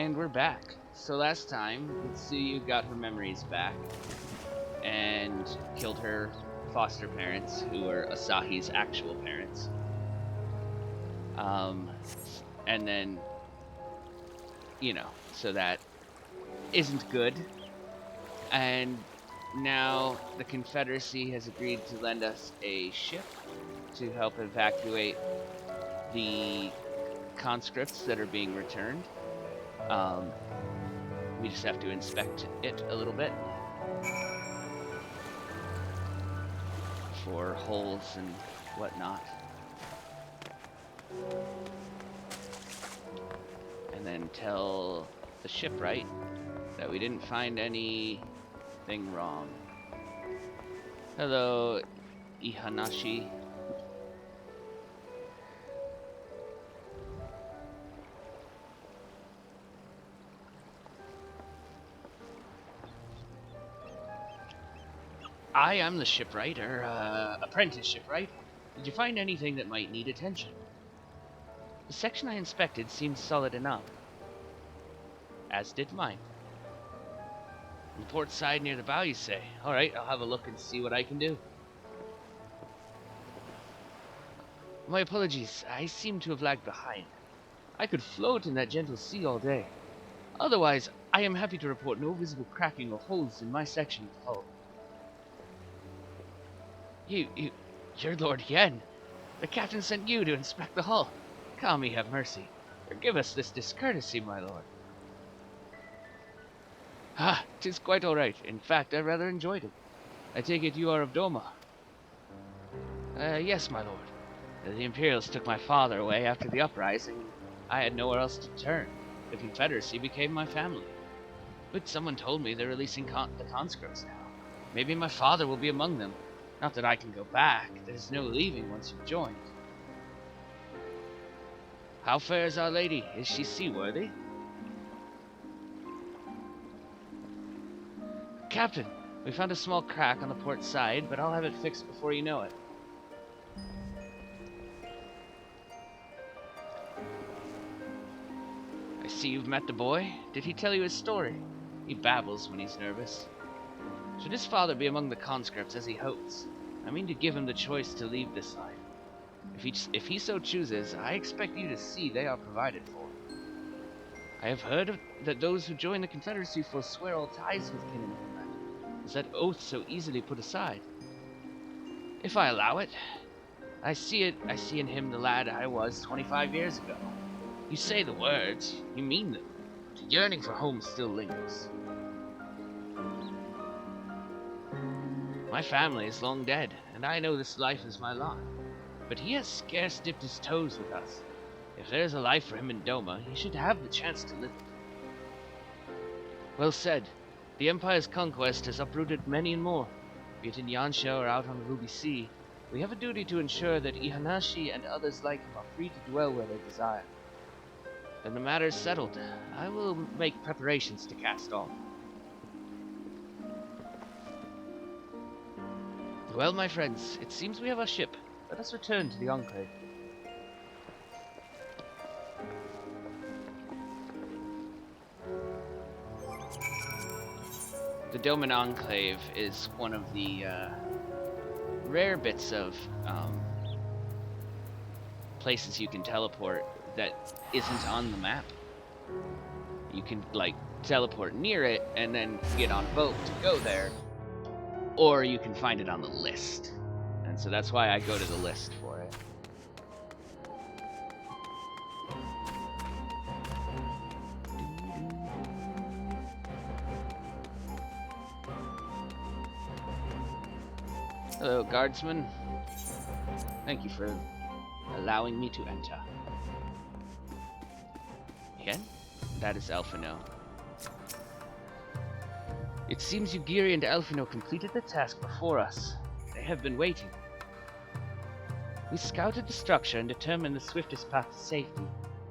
And we're back. So last time, Mitsuyu got her memories back and killed her foster parents, who were Asahi's actual parents. And then, so that isn't good. And now the Confederacy has agreed to lend us a ship to help evacuate the conscripts that are being returned. We just have to inspect it a little bit for holes and whatnot. And then tell the shipwright that we didn't find anything wrong. Hello, Ihanashi. I am the shipwright, or apprentice shipwright. Did you find anything that might need attention? The section I inspected seemed solid enough, as did mine. On the port side near the bow, you say? Alright, I'll have a look and see what I can do. My apologies, I seem to have lagged behind. I could float in that gentle sea all day. Otherwise, I am happy to report no visible cracking or holes in my section of the hull. You're Lord Yen. The captain sent you to inspect the hull. Kami have mercy. Forgive us this discourtesy, my lord. Ah, 'tis quite all right. In fact, I rather enjoyed it. I take it you are of Doma. Yes, my lord. The Imperials took my father away after the uprising. I had nowhere else to turn. The Confederacy became my family. But someone told me they're releasing the conscripts now. Maybe my father will be among them. Not that I can go back. There's no leaving once you've joined. How fares our lady? Is she seaworthy? Captain, we found a small crack on the port side, but I'll have it fixed before you know it. I see you've met the boy. Did he tell you his story? He babbles when he's nervous. Should his father be among the conscripts as he hopes, I mean to give him the choice to leave this life. If he so chooses, I expect you to see they are provided for. I have heard that those who join the Confederacy forswear all ties with kin and homeland. Is that oath so easily put aside? If I allow it, I see in him the lad I was 25 years ago. You say the words, you mean them. The yearning for home still lingers. My family is long dead, and I know this life is my lot. But he has scarce dipped his toes with us. If there is a life for him in Doma, he should have the chance to live it. Well said. The Empire's conquest has uprooted many and more. Be it in Yansha or out on the Ruby Sea, we have a duty to ensure that Ihanashi and others like him are free to dwell where they desire. Then the matter is settled. I will make preparations to cast off. Well, my friends, it seems we have our ship. Let us return to the Enclave. The Doman Enclave is one of the rare bits of places you can teleport that isn't on the map. You can, teleport near it and then get on a boat to go there. Or you can find it on the list. And so that's why I go to the list for it. Hello, guardsman. Thank you for allowing me to enter. Again? That is Elfino. It seems Ugiri and Elfino completed the task before us. They have been waiting. We scouted the structure and determined the swiftest path to safety.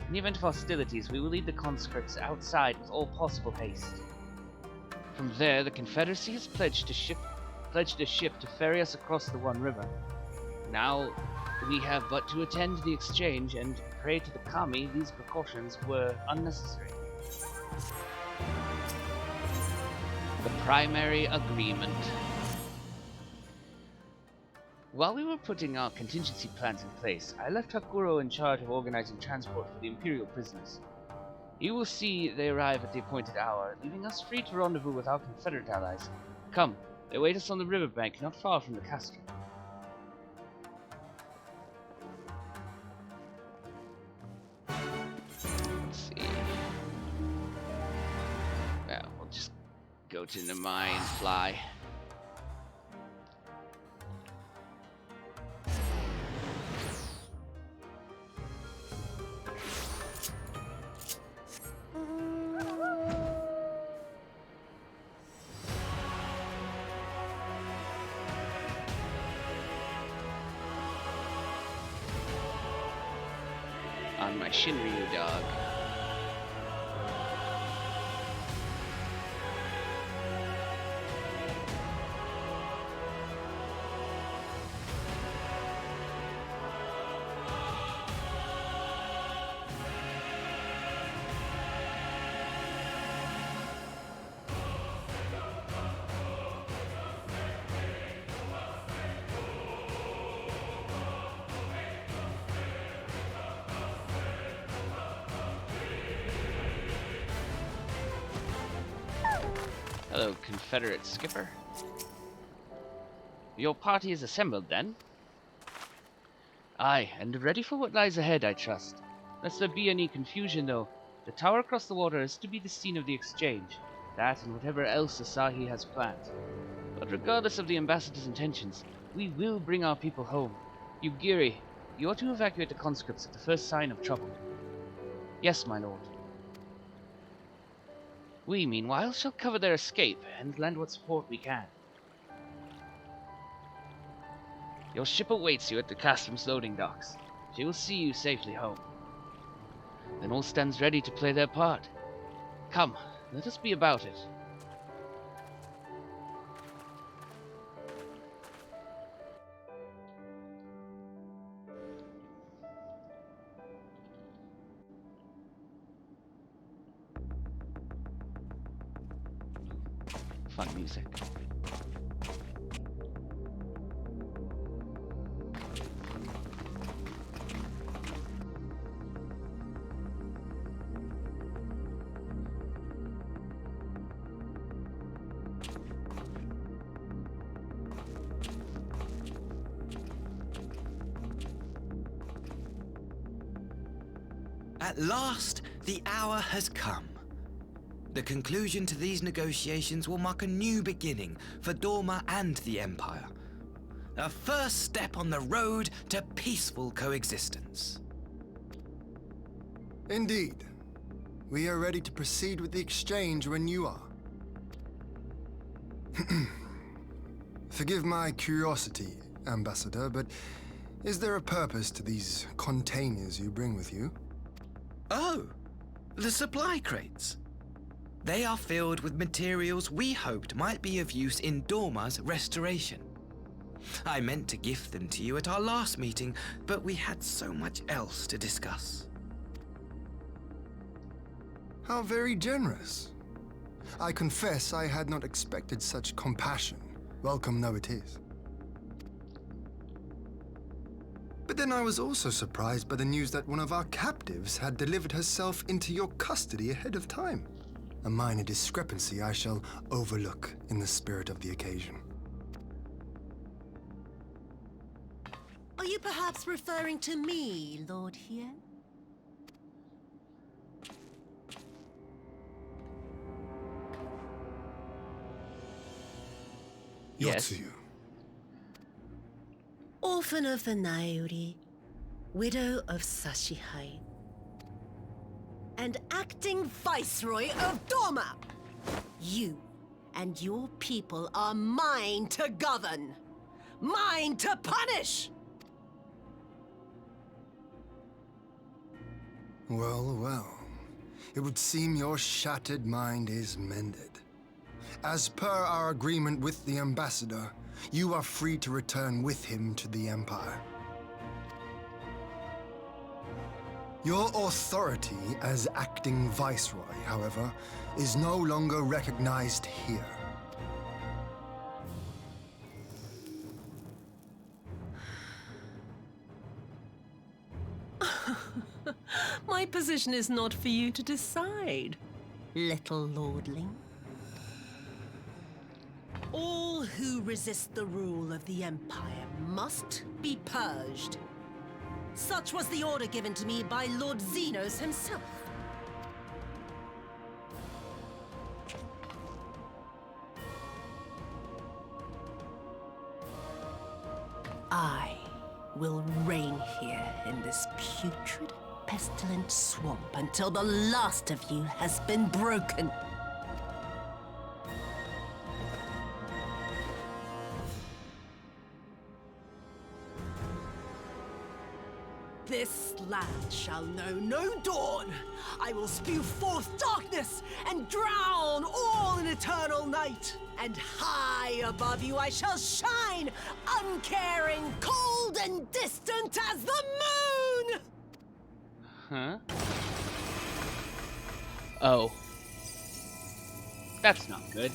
In the event of hostilities, we will lead the conscripts outside with all possible haste. From there, the Confederacy has pledged a ship to ferry us across the One River. Now, we have but to attend the exchange and pray to the Kami these precautions were unnecessary. The primary agreement. While we were putting our contingency plans in place, I left Hakuro in charge of organizing transport for the Imperial prisoners. You will see they arrive at the appointed hour, leaving us free to rendezvous with our Confederate allies. Come, they await us on the riverbank, not far from the castle. Let's see. Well, we'll just go to Namai and fly. On my Shinryu dog. Hello, Confederate skipper. Your party is assembled, then? Aye, and ready for what lies ahead, I trust. Lest there be any confusion, though, the tower across the water is to be the scene of the exchange. That and whatever else Asahi has planned. But regardless of the ambassador's intentions, we will bring our people home. Yugiri, you are to evacuate the conscripts at the first sign of trouble. Yes, my lord. We, meanwhile, shall cover their escape and lend what support we can. Your ship awaits you at the customs loading docks. She will see you safely home. Then all stands ready to play their part. Come, let us be about it. Fun music. At last, the hour has come. The conclusion to these negotiations will mark a new beginning for Dorma and the Empire. A first step on the road to peaceful coexistence. Indeed. We are ready to proceed with the exchange when you are. Forgive my curiosity, Ambassador, but is there a purpose to these containers you bring with you? Oh, the supply crates. They are filled with materials we hoped might be of use in Dorma's restoration. I meant to gift them to you at our last meeting, but we had so much else to discuss. How very generous. I confess I had not expected such compassion, welcome though it is. But then I was also surprised by the news that one of our captives had delivered herself into your custody ahead of time. A minor discrepancy I shall overlook in the spirit of the occasion. Are you perhaps referring to me, Lord Hien? Yes. Yotsuyu. Orphan of the Nairi, widow of Sashihai, and acting Viceroy of Dorma. You and your people are mine to govern, mine to punish! Well, well. It would seem your shattered mind is mended. As per our agreement with the Ambassador, you are free to return with him to the Empire. Your authority as acting Viceroy, however, is no longer recognized here. My position is not for you to decide, little lordling. All who resist the rule of the Empire must be purged. Such was the order given to me by Lord Xenos himself. I will reign here in this putrid, pestilent swamp until the last of you has been broken. This land shall know no dawn. I will spew forth darkness and drown all in eternal night. And high above you I shall shine, uncaring, cold and distant as the moon! Huh? Oh. That's not good.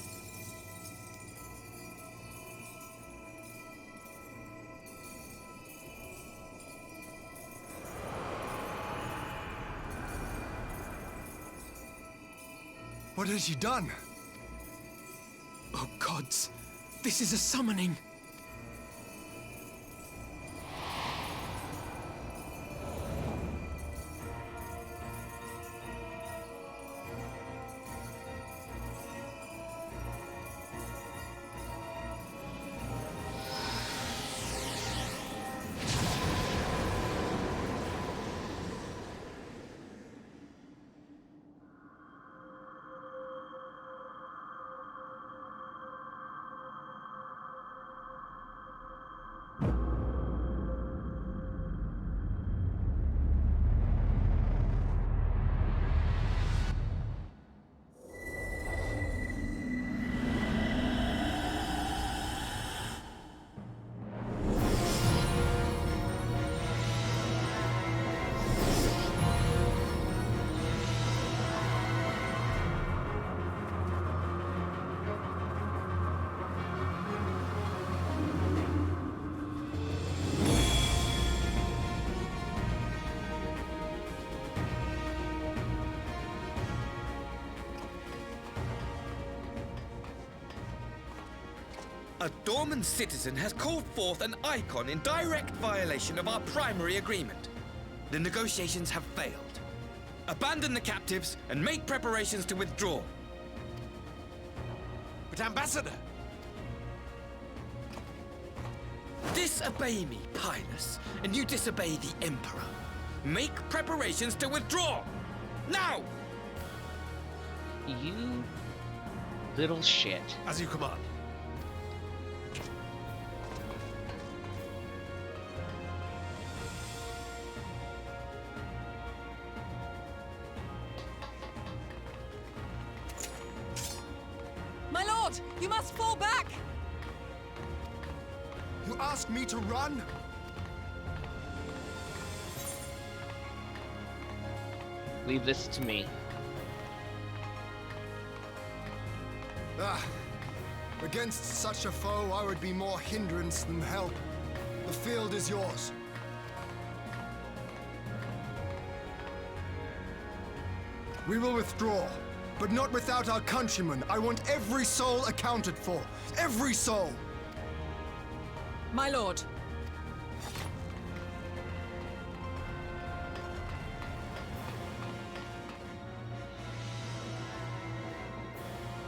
What has she done? Oh gods, this is a summoning. A Dorman citizen has called forth an icon in direct violation of our primary agreement. The negotiations have failed. Abandon the captives and make preparations to withdraw. But Ambassador! Disobey me, Pilus, and you disobey the Emperor. Make preparations to withdraw! Now! You little shit. As you command. My lord, you must fall back! You ask me to run? Leave this to me. Against such a foe, I would be more hindrance than help. The field is yours. We will withdraw, but not without our countrymen. I want every soul accounted for. Every soul! My lord.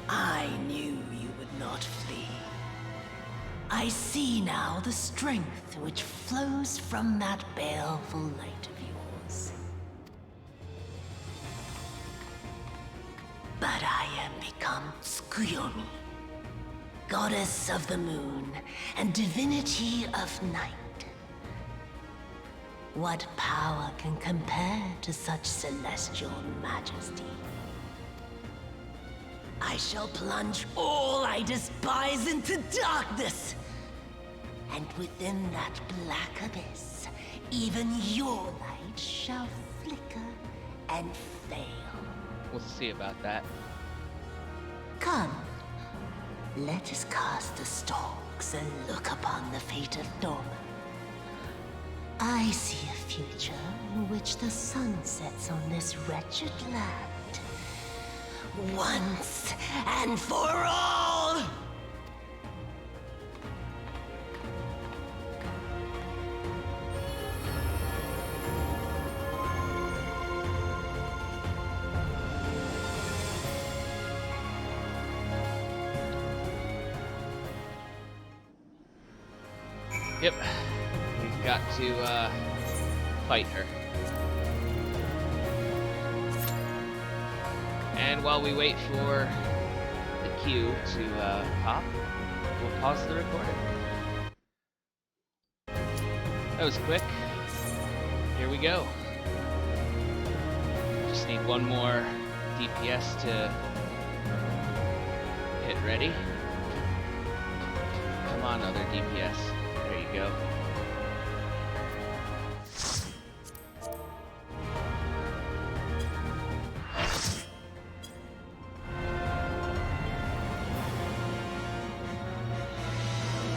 I knew you would not flee. I see now the strength which flows from that baleful light of yours. But I am become Tsukuyomi, goddess of the moon and divinity of night. What power can compare to such celestial majesty? I shall plunge all I despise into darkness. And within that black abyss, even your light shall flicker and fail. We'll see about that. Come, let us cast the stalks and look upon the fate of Dorma. I see a future in which the sun sets on this wretched land. Once and for all! Yep. We've got to fight her. And while we wait for the queue to pop, we'll pause the recording. That was quick. Here we go. Just need one more DPS to hit ready. Come on, other DPS. There you go.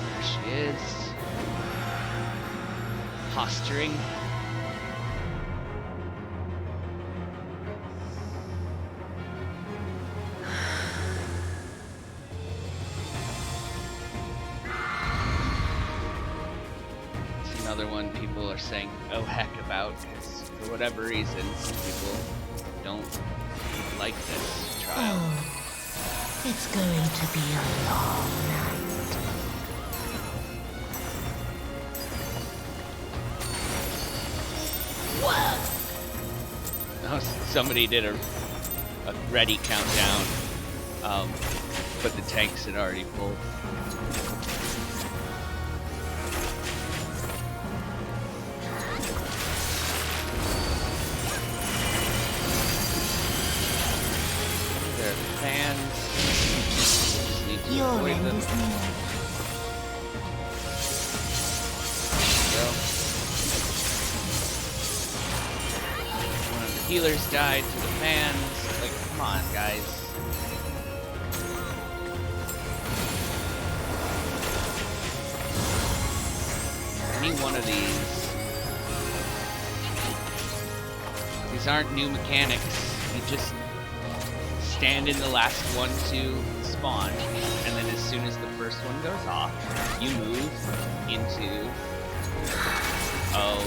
There she is. Posturing. Another one people are saying oh heck about, because for whatever reason some people don't like this trial. Oh, it's going to be a long night. What? Oh, somebody did a ready countdown, but the tanks had already pulled. Your end is near. One of the healers died to the fans. Like, come on, guys. Any one of these aren't new mechanics. You just stand in the last one to spawn, and then as soon as the first one goes off, you move into... Oh,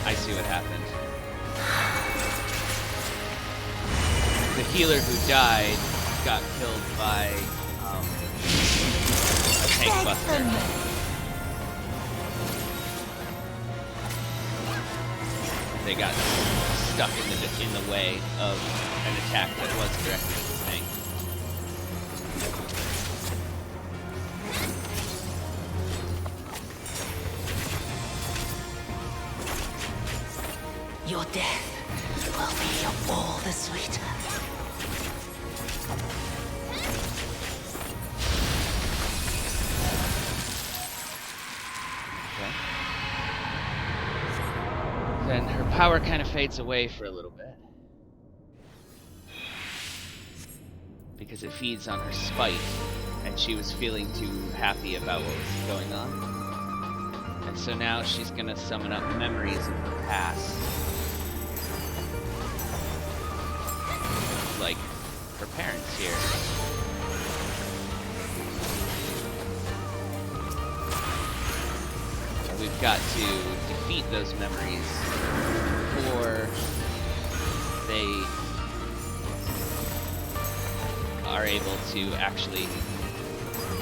I see what happened. The healer who died got killed by a tank buster. They got stuck in the way of an attack that was directed at the tank. Your death will be all the sweeter. Then her power kind of fades away for a little bit. Because it feeds on her spite, and she was feeling too happy about what was going on. And so now she's gonna summon up memories of her past. Like her parents here. And we've got to defeat those memories before they are able to actually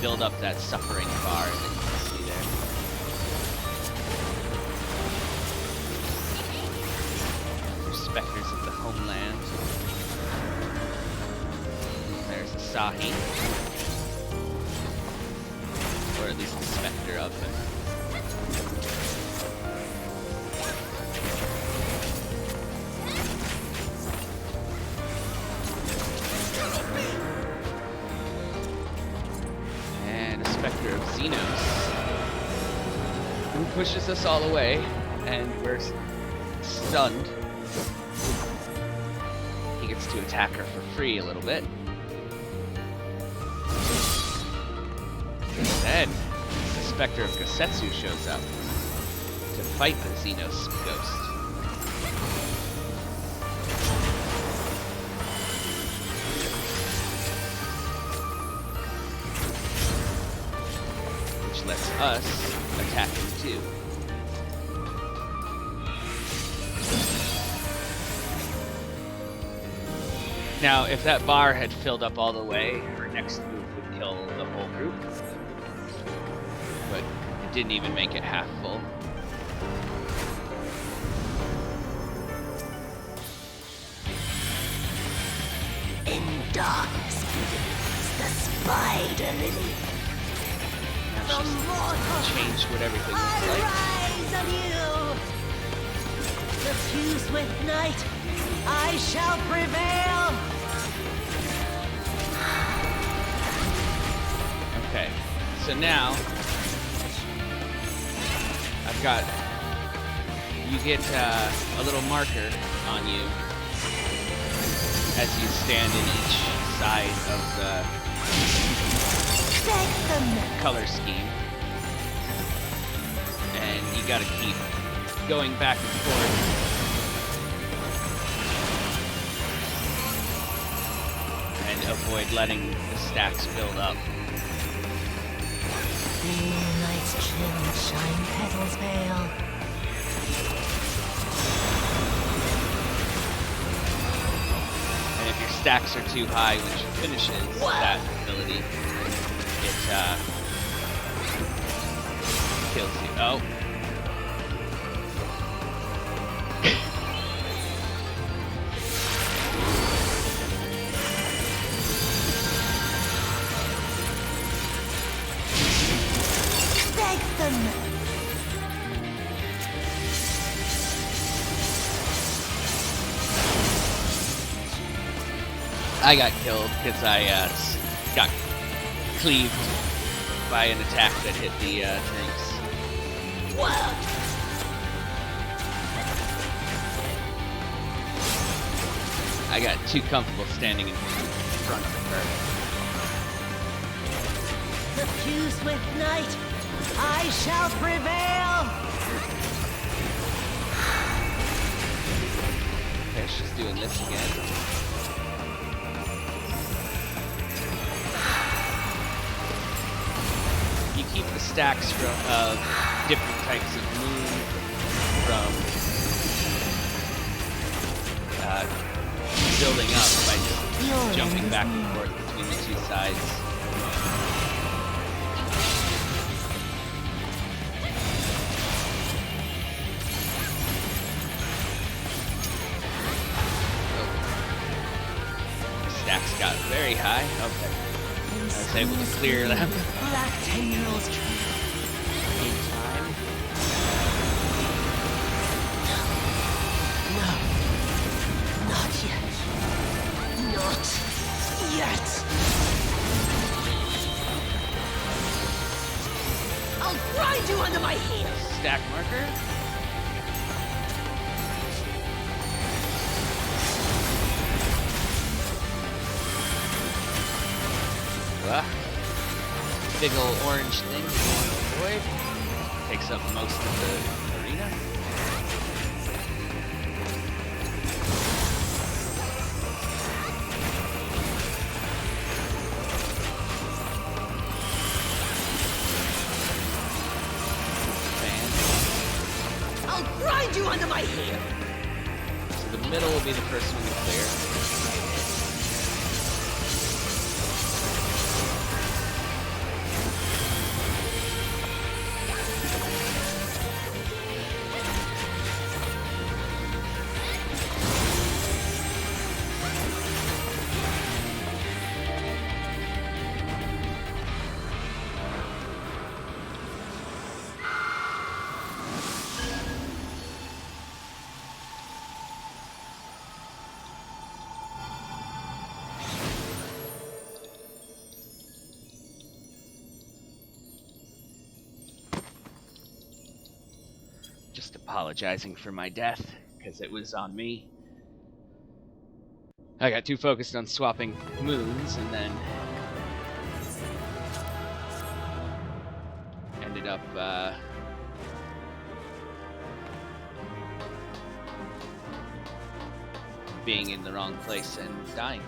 build up that suffering bar that you can see there. There's specters of the homeland. There's Asahi. Or at least a specter of him. Of Xenos, who pushes us all away, and we're stunned. He gets to attack her for free a little bit. Then, the Spectre of Gosetsu shows up. to fight the Xenos ghost. Which lets us attack him too. Now, if that bar had filled up all the way, her next move would kill the whole group. But it didn't even make it half full. In darkness begins the spider lily. Now she's changed what everything looks like. Rise of you! Suffused with night, I shall prevail! Okay, so now I've got, you get a little marker on you as you stand in each side of the color scheme, and you gotta keep going back and forth. And avoid letting the stacks build up. Moonlight's chill shine petals pale. And if your stacks are too high when she finishes that ability, it kills you. Oh. I got killed because I got cleaved by an attack that hit the drinks. I got too comfortable standing in front of her. Suffused with night, I shall prevail! Okay, she's doing this again. You keep the stacks of different types of moon from building up by just jumping back and forth between the two sides. Stacks got very high. Okay. I was able to clear them Black tendrils in time. No. Not yet. Not yet. I'll grind you under my heel. Stack marker. Big ol' orange thing you want to avoid. Takes up most of the arena. Fan. I'll grind you under my heel. So the middle will be the first one to clear. Just apologizing for my death, because it was on me. I got too focused on swapping moons, and then ended up being in the wrong place and dying.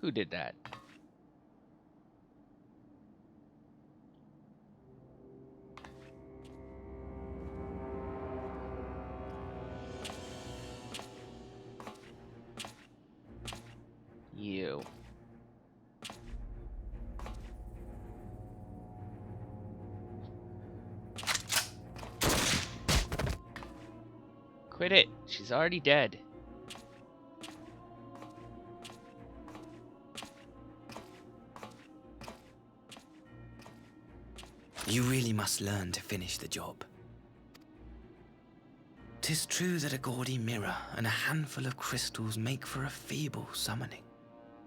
Who did that? You. Quit it. She's already dead. You really must learn to finish the job. 'Tis true that a gaudy mirror and a handful of crystals make for a feeble summoning.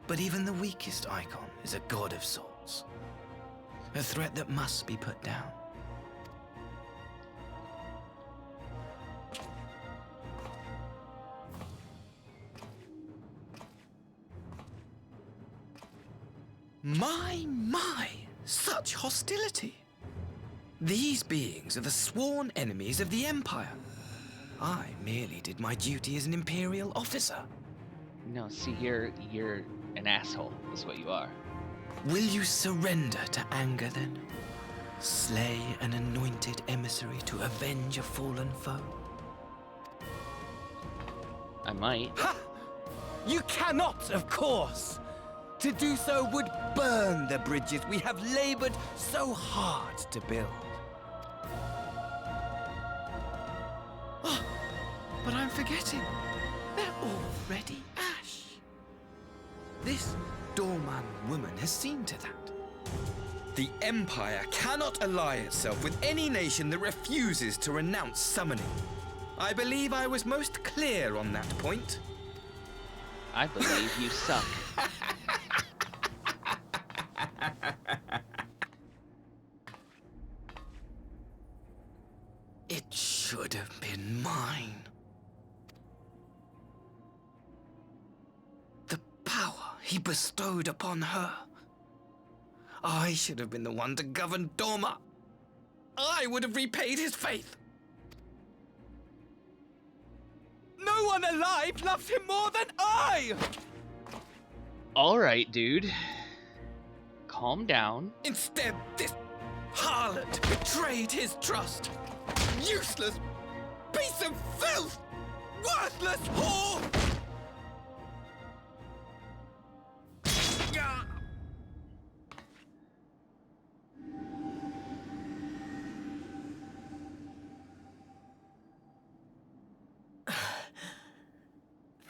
But even the weakest icon is a god of sorts. A threat that must be put down. My, such hostility! These beings are the sworn enemies of the Empire. I merely did my duty as an Imperial officer. No, see, you're an asshole, is what you are. Will you surrender to anger then? Slay an anointed emissary to avenge a fallen foe? I might. Ha! You cannot, of course! To do so would burn the bridges we have labored so hard to build. Oh, but I'm forgetting. They're already ash. This Dorman woman has seen to that. The Empire cannot ally itself with any nation that refuses to renounce summoning. I believe I was most clear on that point. I believe you suck. It should have been mine. The power he bestowed upon her. I should have been the one to govern Dorma. I would have repaid his faith. No one alive loves him more than I! Alright, dude. Calm down. Instead, this harlot betrayed his trust. Useless piece of filth! Worthless whore!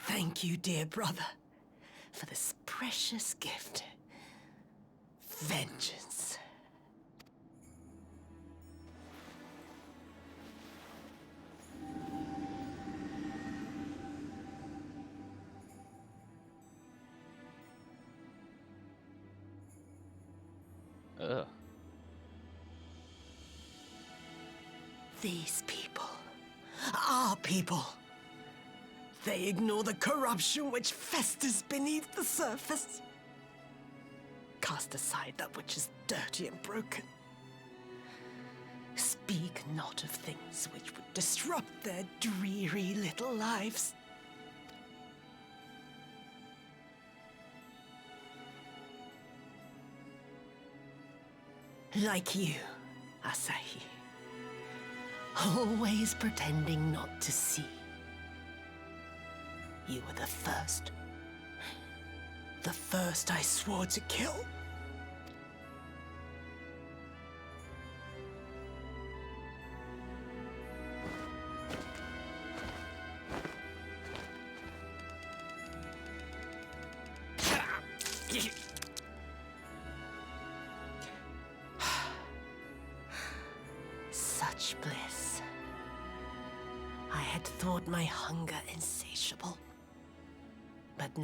Thank you, dear brother, for this precious gift. Vengeance. Ugh. These people, our people, they ignore the corruption which festers beneath the surface. Cast aside that which is dirty and broken. Speak not of things which would disrupt their dreary little lives. Like you, Asahi. Always pretending not to see. You were the first. The first I swore to kill. Such bliss. I had thought my hunger insatiable. But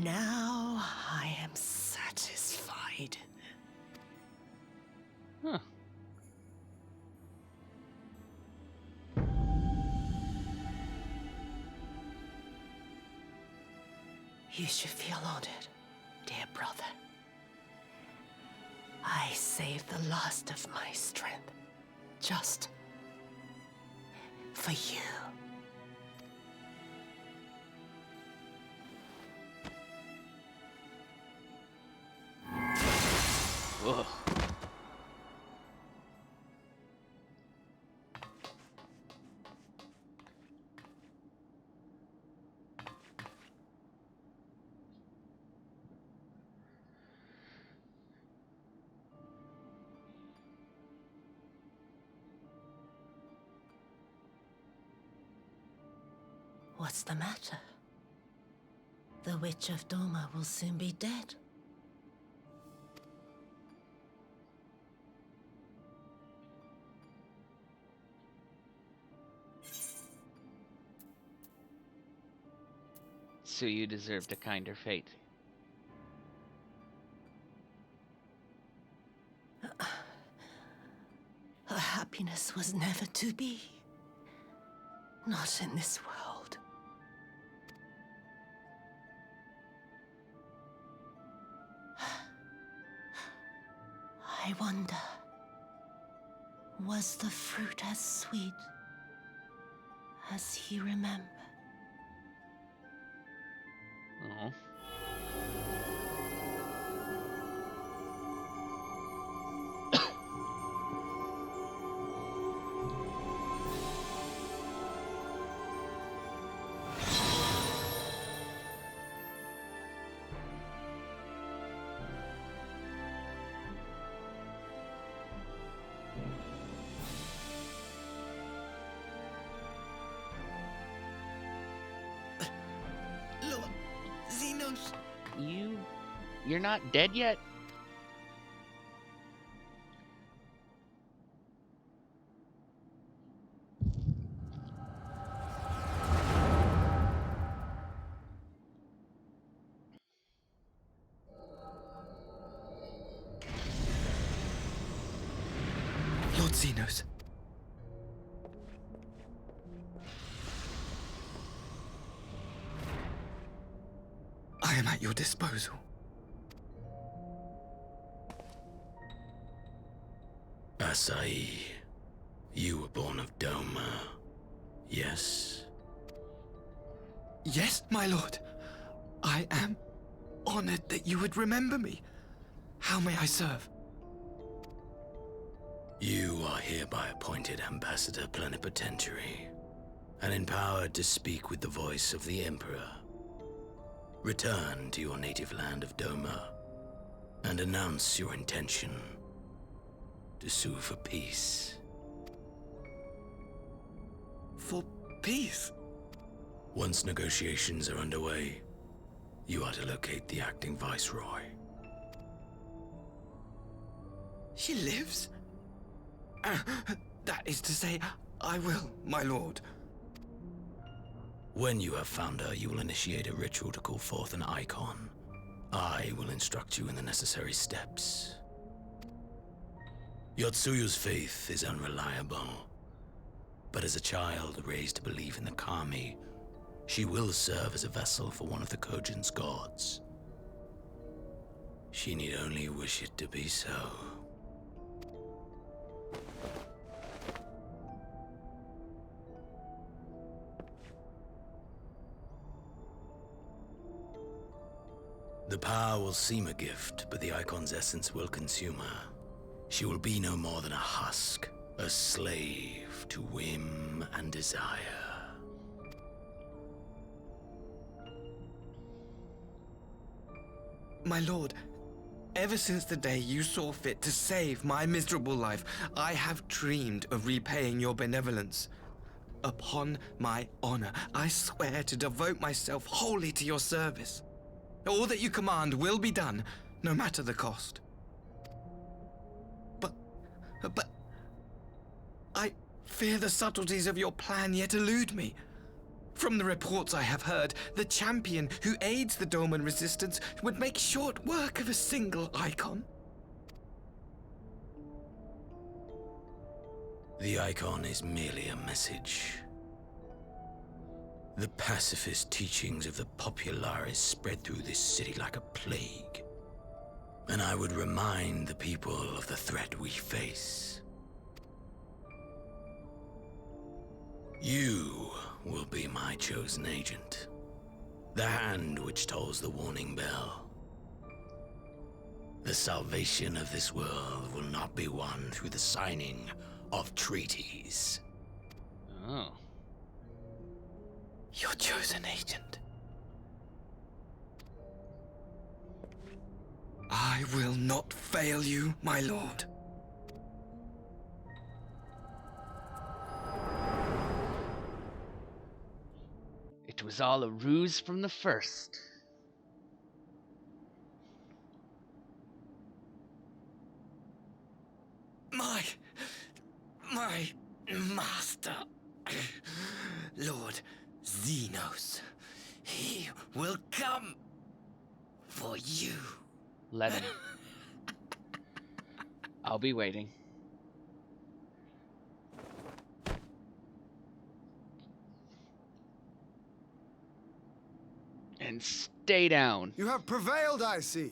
Now I am satisfied. Huh. You should feel honored, dear brother. I saved the last of my strength, just for you. Whoa. What's the matter? The Witch of Doma will soon be dead. So you deserved a kinder fate. Her happiness was never to be. Not in this world. I wonder, was the fruit as sweet as he remembered? Oh. Lord Xenos. You're not dead yet? Lord Xenos. I am at your disposal. Asai, you were born of Doma, yes? Yes, my lord. I am honored that you would remember me. How may I serve? You are hereby appointed Ambassador Plenipotentiary, and empowered to speak with the voice of the Emperor. Return to your native land of Doma, and announce your intention to sue for peace. For peace? Once negotiations are underway, you are to locate the acting Viceroy. She lives? That is to say, I will, my lord. When you have found her, you will initiate a ritual to call forth an icon. I will instruct you in the necessary steps. Yotsuyu's faith is unreliable, but as a child raised to believe in the Kami, she will serve as a vessel for one of the Kojin's gods. She need only wish it to be so. The power will seem a gift, but the icon's essence will consume her. She will be no more than a husk, a slave to whim and desire. My lord, ever since the day you saw fit to save my miserable life, I have dreamed of repaying your benevolence. Upon my honor, I swear to devote myself wholly to your service. All that you command will be done, no matter the cost. But I fear the subtleties of your plan yet elude me. From the reports I have heard, the champion who aids the Doman resistance would make short work of a single icon. The icon is merely a message. The pacifist teachings of the Populares spread through this city like a plague. And I would remind the people of the threat we face. You will be my chosen agent. The hand which tolls the warning bell. The salvation of this world will not be won through the signing of treaties. Oh. Your chosen agent. I will not fail you, my lord. It was all a ruse from the first. My master, Lord Xenos, he will come for you. Let him. I'll be waiting. And stay down. You have prevailed, I see.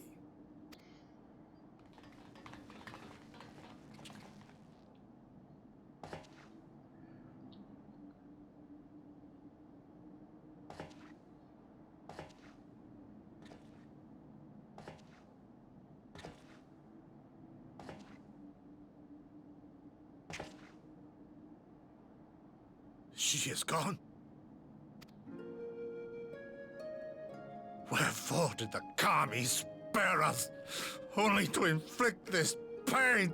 She is gone? Wherefore did the Kami spare us, only to inflict this pain?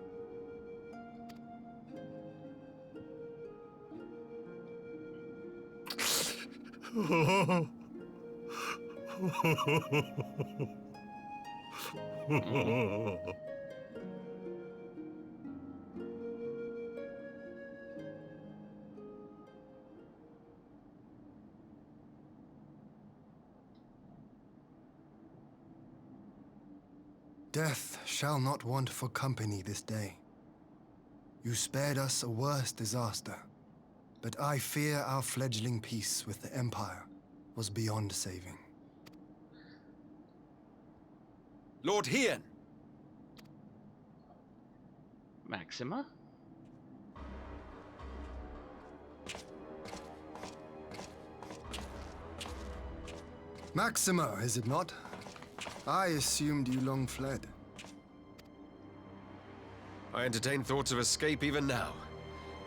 Death shall not want for company this day. You spared us a worse disaster, but I fear our fledgling peace with the Empire was beyond saving. Lord Hien! Maxima? Maxima, is it not? I assumed you long fled. I entertain thoughts of escape even now,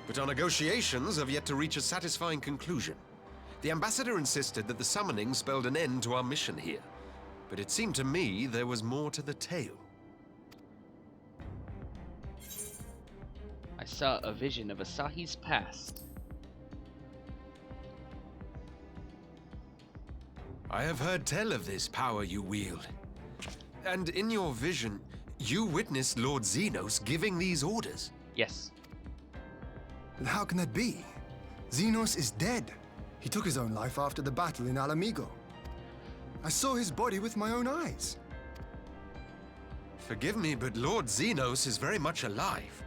but our negotiations have yet to reach a satisfying conclusion. The ambassador insisted that the summoning spelled an end to our mission here, but it seemed to me there was more to the tale. I saw a vision of Asahi's past. I have heard tell of this power you wield. And in your vision, you witnessed Lord Xenos giving these orders. Yes. But how can that be? Xenos is dead. He took his own life after the battle in Alamigo. I saw his body with my own eyes. Forgive me, but Lord Xenos is very much alive.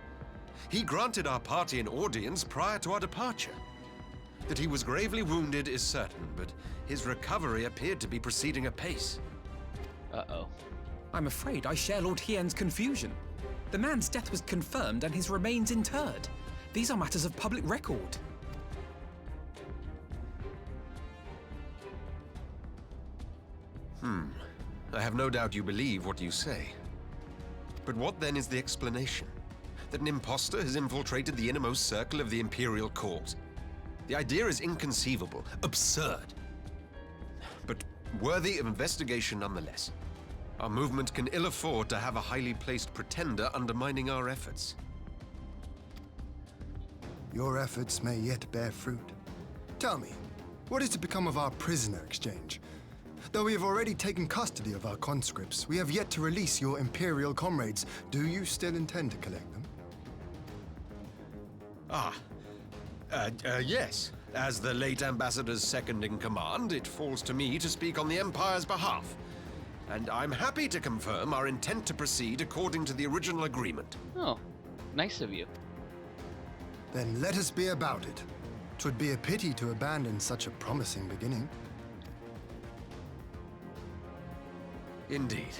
He granted our party an audience prior to our departure. That he was gravely wounded is certain, but his recovery appeared to be proceeding apace. Uh-oh. I'm afraid I share Lord Hien's confusion. The man's death was confirmed and his remains interred. These are matters of public record. I have no doubt you believe what you say. But what then is the explanation? That an impostor has infiltrated the innermost circle of the Imperial Court? The idea is inconceivable, absurd. But worthy of investigation nonetheless. Our movement can ill afford to have a highly placed pretender undermining our efforts. Your efforts may yet bear fruit. Tell me, what is to become of our prisoner exchange? Though we have already taken custody of our conscripts, we have yet to release your Imperial comrades. Do you still intend to collect them? Yes. As the late Ambassador's second in command, it falls to me to speak on the Empire's behalf. And I'm happy to confirm our intent to proceed according to the original agreement. Oh, nice of you. Then let us be about it. 'Twould be a pity to abandon such a promising beginning. Indeed.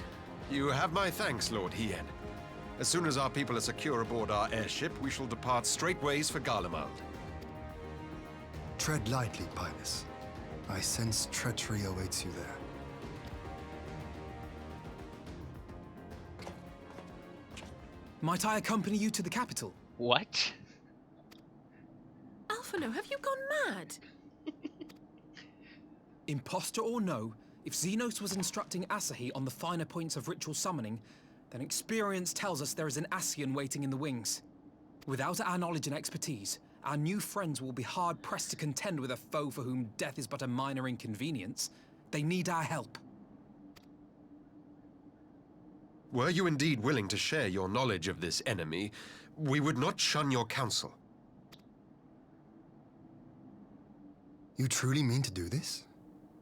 You have my thanks, Lord Hien. As soon as our people are secure aboard our airship, we shall depart straightways for Garlemald. Tread lightly, Pilus. I sense treachery awaits you there. Might I accompany you to the capital? What? Alphino, have you gone mad? Imposter or no, if Xenos was instructing Asahi on the finer points of ritual summoning, then experience tells us there is an Ascian waiting in the wings. Without our knowledge and expertise, our new friends will be hard-pressed to contend with a foe for whom death is but a minor inconvenience. They need our help. Were you indeed willing to share your knowledge of this enemy, we would not shun your counsel. You truly mean to do this?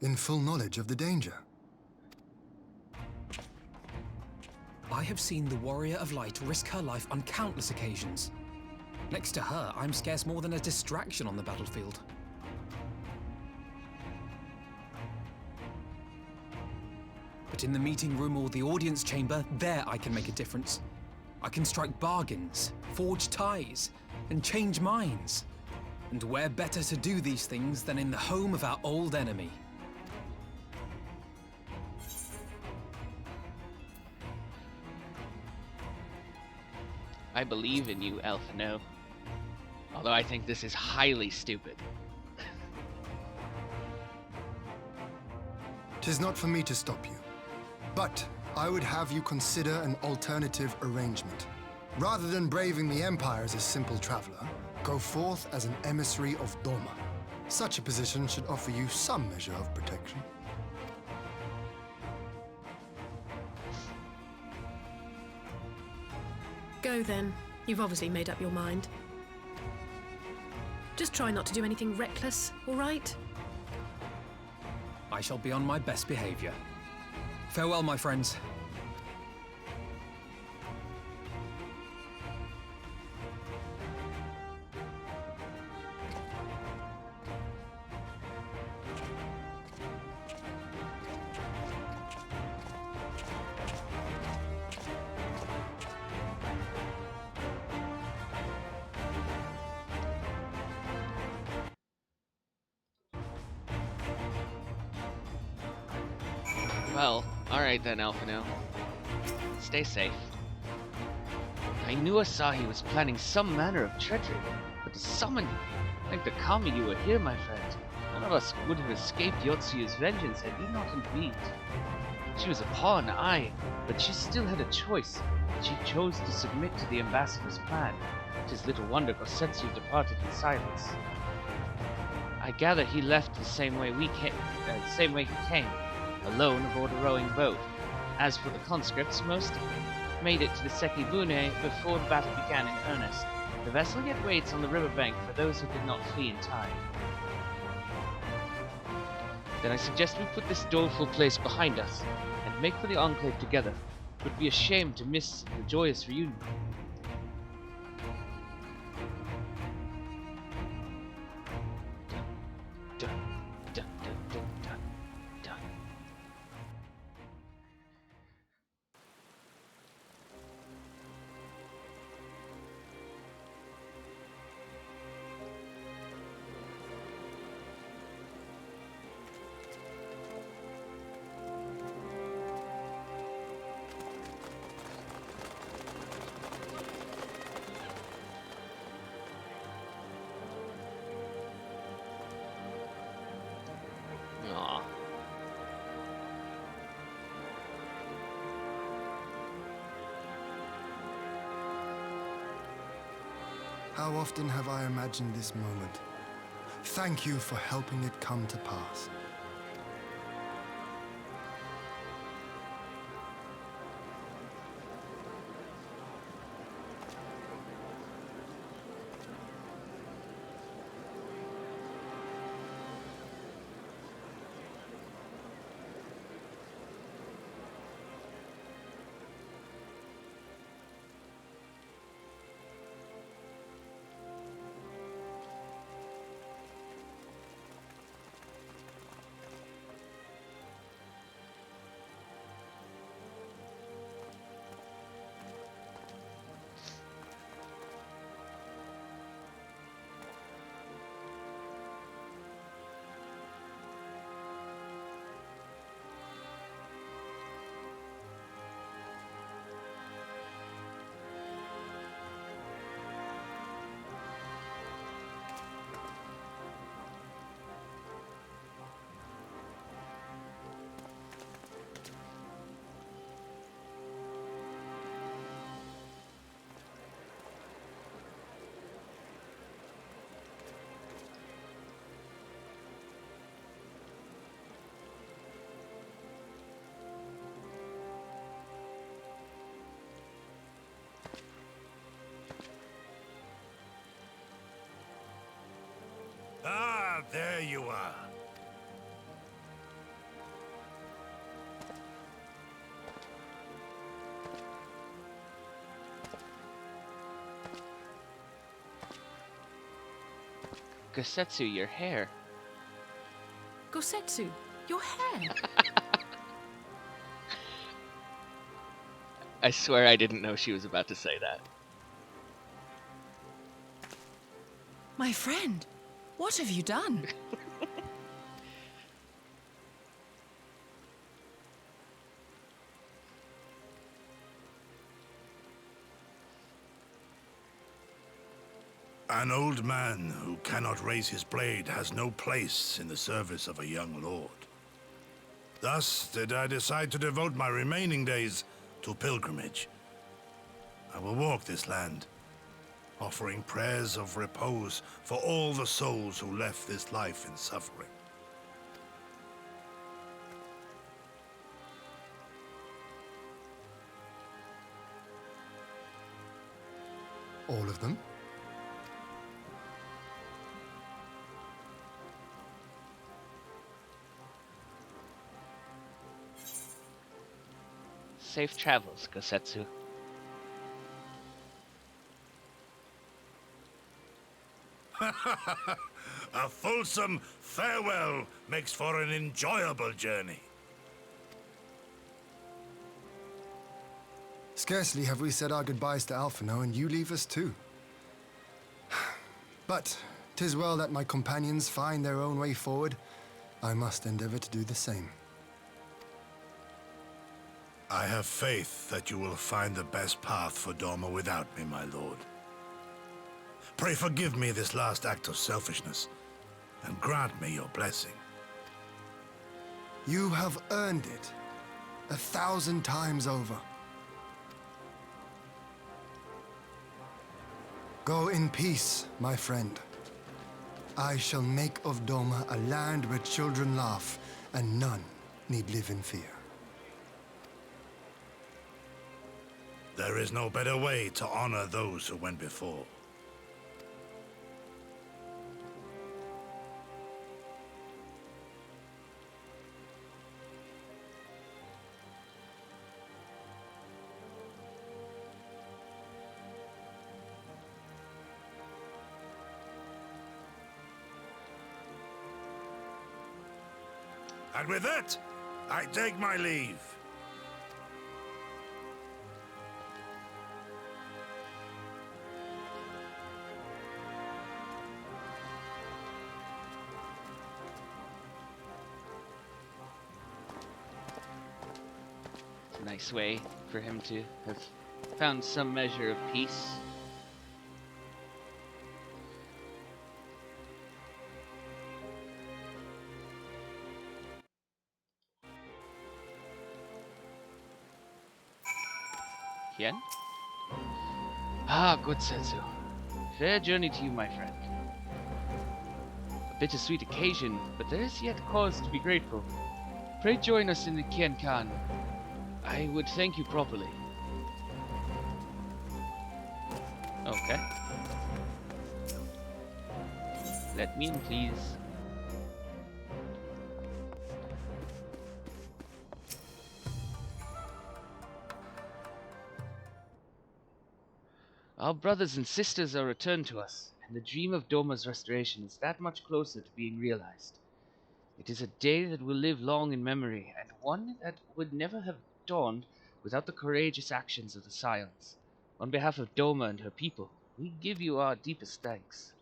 In full knowledge of the danger? I have seen the Warrior of Light risk her life on countless occasions. Next to her, I'm scarce more than a distraction on the battlefield. But in the meeting room or the audience chamber, there I can make a difference. I can strike bargains, forge ties, and change minds. And where better to do these things than in the home of our old enemy? I believe in you, Alphino. Although I think this is highly stupid. 'Tis not for me to stop you. But I would have you consider an alternative arrangement. Rather than braving the Empire as a simple traveler, go forth as an emissary of Doma. Such a position should offer you some measure of protection. Go then. You've obviously made up your mind. Just try not to do anything reckless, all right? I shall be on my best behavior. Farewell, my friends. Well, alright then, Alphino. Stay safe. I knew Asahi was planning some manner of treachery, but to summon you, like the kami you were here, my friend, none of us would have escaped Yotsuyu's vengeance had you not intervened. She was a pawn, aye, but she still had a choice. She chose to submit to the ambassador's plan. It is little wonder Gosetsu departed in silence. I gather he left the same way he came, alone aboard a rowing boat. As for the conscripts, most made it to the Sekibune before the battle began in earnest. The vessel yet waits on the riverbank for those who did not flee in time. Then I suggest we put this doleful place behind us, and make for the Enclave together. It would be a shame to miss the joyous reunion. Dun, dun, dun, dun, dun, dun. Aw. How often have I imagined this moment? Thank you for helping it come to pass. There you are. Gosetsu, your hair. Gosetsu, your hair. I swear I didn't know she was about to say that. My friend, what have you done? An old man who cannot raise his blade has no place in the service of a young lord. Thus did I decide to devote my remaining days to pilgrimage. I will walk this land, offering prayers of repose for all the souls who left this life in suffering. All of them? Safe travels, Gosetsu. A fulsome farewell makes for an enjoyable journey. Scarcely have we said our goodbyes to Alphino, and you leave us too. But 'tis well that my companions find their own way forward. I must endeavor to do the same. I have faith that you will find the best path for Doma without me, my lord. Pray forgive me this last act of selfishness, and grant me your blessing. You have earned it 1,000 times over. Go in peace, my friend. I shall make of Doma a land where children laugh and none need live in fear. There is no better way to honor those who went before. And with that, I take my leave. It's a nice way for him to have found some measure of peace. Hien? Ah, good Setsu. Fair journey to you, my friend. A bittersweet occasion, but there is yet cause to be grateful. Pray join us in the Kien Kan. I would thank you properly. Okay. Let me in, please. Our brothers and sisters are returned to us, and the dream of Doma's restoration is that much closer to being realized. It is a day that will live long in memory, and one that would never have dawned without the courageous actions of the Scions. On behalf of Doma and her people, we give you our deepest thanks.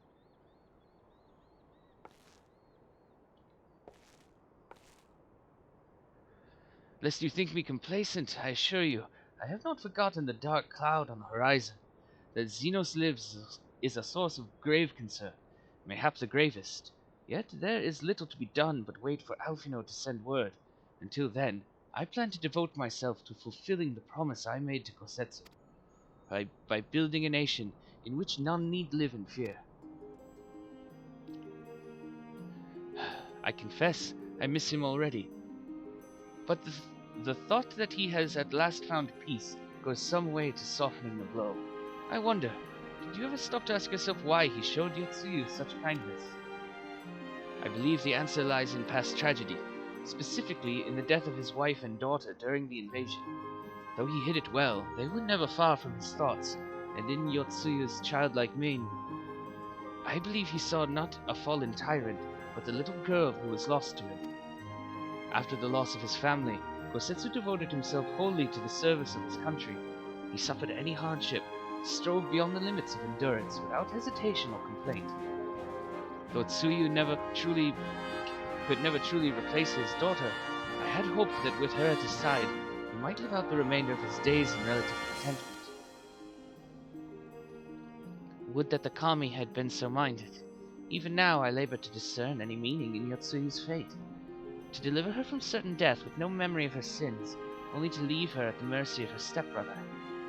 Lest you think me complacent, I assure you, I have not forgotten the dark cloud on the horizon. That Xenos lives is a source of grave concern, mayhap the gravest. Yet there is little to be done but wait for Alphino to send word. Until then, I plan to devote myself to fulfilling the promise I made to Gosetsu, by building a nation in which none need live in fear. I confess, I miss him already. But the thought that he has at last found peace goes some way to softening the blow. I wonder, did you ever stop to ask yourself why he showed Yotsuyu such kindness? I believe the answer lies in past tragedy, specifically in the death of his wife and daughter during the invasion. Though he hid it well, they were never far from his thoughts, and in Yotsuyu's childlike mien, I believe he saw not a fallen tyrant, but the little girl who was lost to him. After the loss of his family, Gosetsu devoted himself wholly to the service of his country. He suffered any hardship, strove beyond the limits of endurance without hesitation or complaint. Though Tsuyu could never truly replace his daughter, I had hoped that with her at his side, he might live out the remainder of his days in relative contentment. Would that the kami had been so minded. Even now I labor to discern any meaning in Yotsuyu's fate. To deliver her from certain death with no memory of her sins, only to leave her at the mercy of her stepbrother.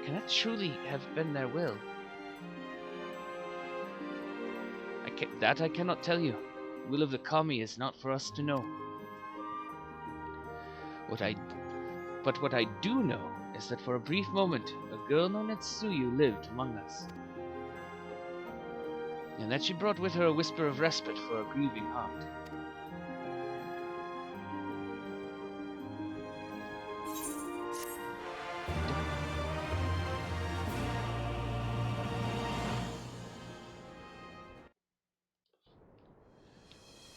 Can that truly have been their will? That I cannot tell you. The will of the kami is not for us to know. But what I do know is that for a brief moment, a girl known as Tsuyu lived among us. And that she brought with her a whisper of respite for a grieving heart.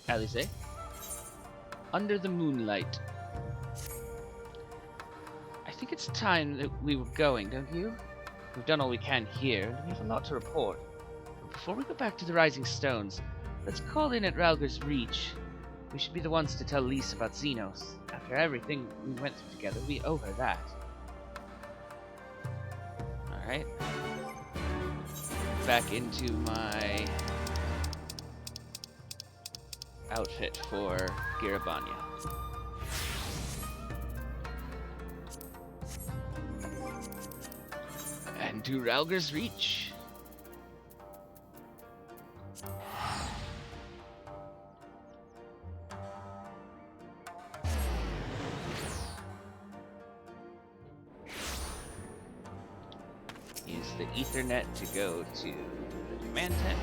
Alice? Under the moonlight. I think it's time that we were going, don't you? We've done all we can here, and we have a lot to report. But before we go back to the Rising Stones, let's call in at Ralger's Reach. We should be the ones to tell Lise about Xenos. After everything we went through together, we owe her that. Alright. Back into my outfit for Garabanya. And to Ralger's Reach. Use the Ethernet to go to the command tent.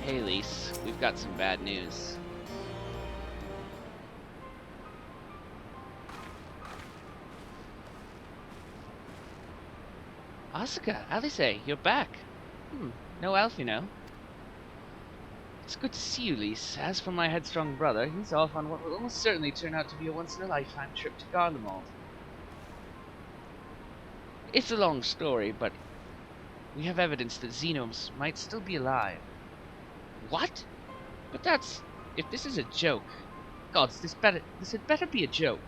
Hey Lise, we've got some bad news. Asuka, Alice, you're back. No Alfino. It's good to see you, Lise. As for my headstrong brother, he's off on what will almost certainly turn out to be a once-in-a-lifetime trip to Garlemald. It's a long story, but we have evidence that Xenos might still be alive. What? But that's... if this is a joke... Gods, this had better be a joke.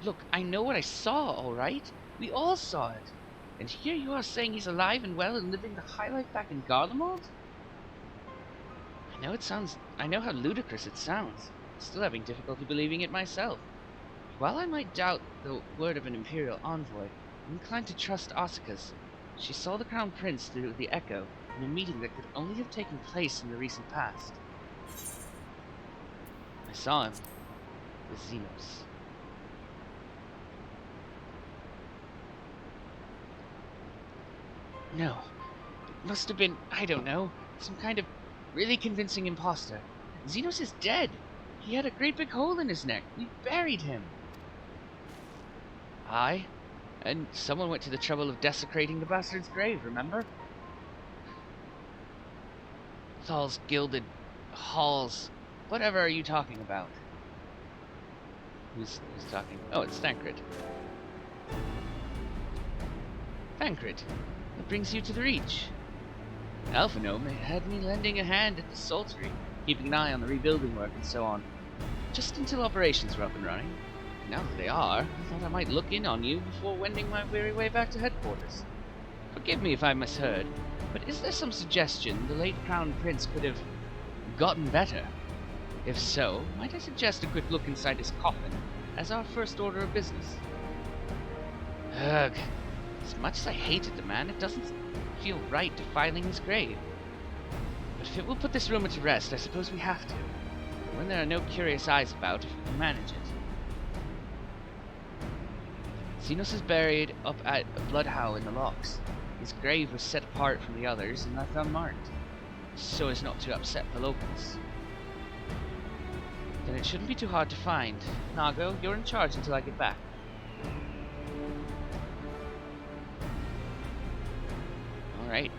Look, I know what I saw, alright? We all saw it. And here you are saying he's alive and well and living the high life back in Garlemald? I know how ludicrous it sounds. Still having difficulty believing it myself. While I might doubt the word of an Imperial envoy, I'm inclined to trust Asuka's. She saw the Crown Prince through the Echo in a meeting that could only have taken place in the recent past. I saw him with Xenos. No. It must have been, I don't know, some kind of really convincing imposter. Xenos is dead. He had a great big hole in his neck. We buried him. Aye. And someone went to the trouble of desecrating the bastard's grave, remember? Thal's gilded halls. Whatever are you talking about? Who's talking? Oh, it's Thancred. Thancred. What brings you to the Reach? Alphanome had me lending a hand at the Saltery, keeping an eye on the rebuilding work and so on. Just until operations were up and running. Now that they are, I thought I might look in on you before wending my weary way back to headquarters. Forgive me if I misheard, but is there some suggestion the late Crown Prince could have gotten better? If so, might I suggest a quick look inside his coffin? as our first order of business. Ugh. As much as I hated the man, it doesn't feel right defiling his grave. But if it will put this rumor to rest, I suppose we have to. When there are no curious eyes about, if we can manage it. Xenos is buried up at Bloodhowl in the locks. His grave was set apart from the others and left unmarked, so as not to upset the locals. Then it shouldn't be too hard to find. Nago, you're in charge until I get back. Alright.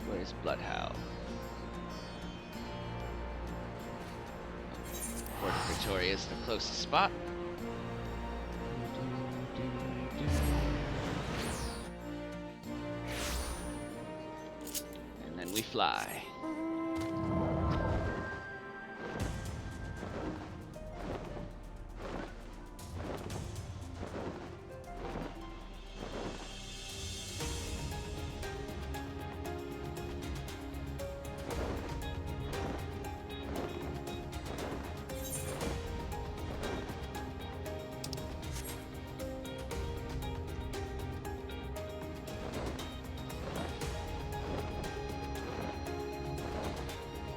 Where's Bloodhowl? Port of Pretoria is the closest spot. And then we fly.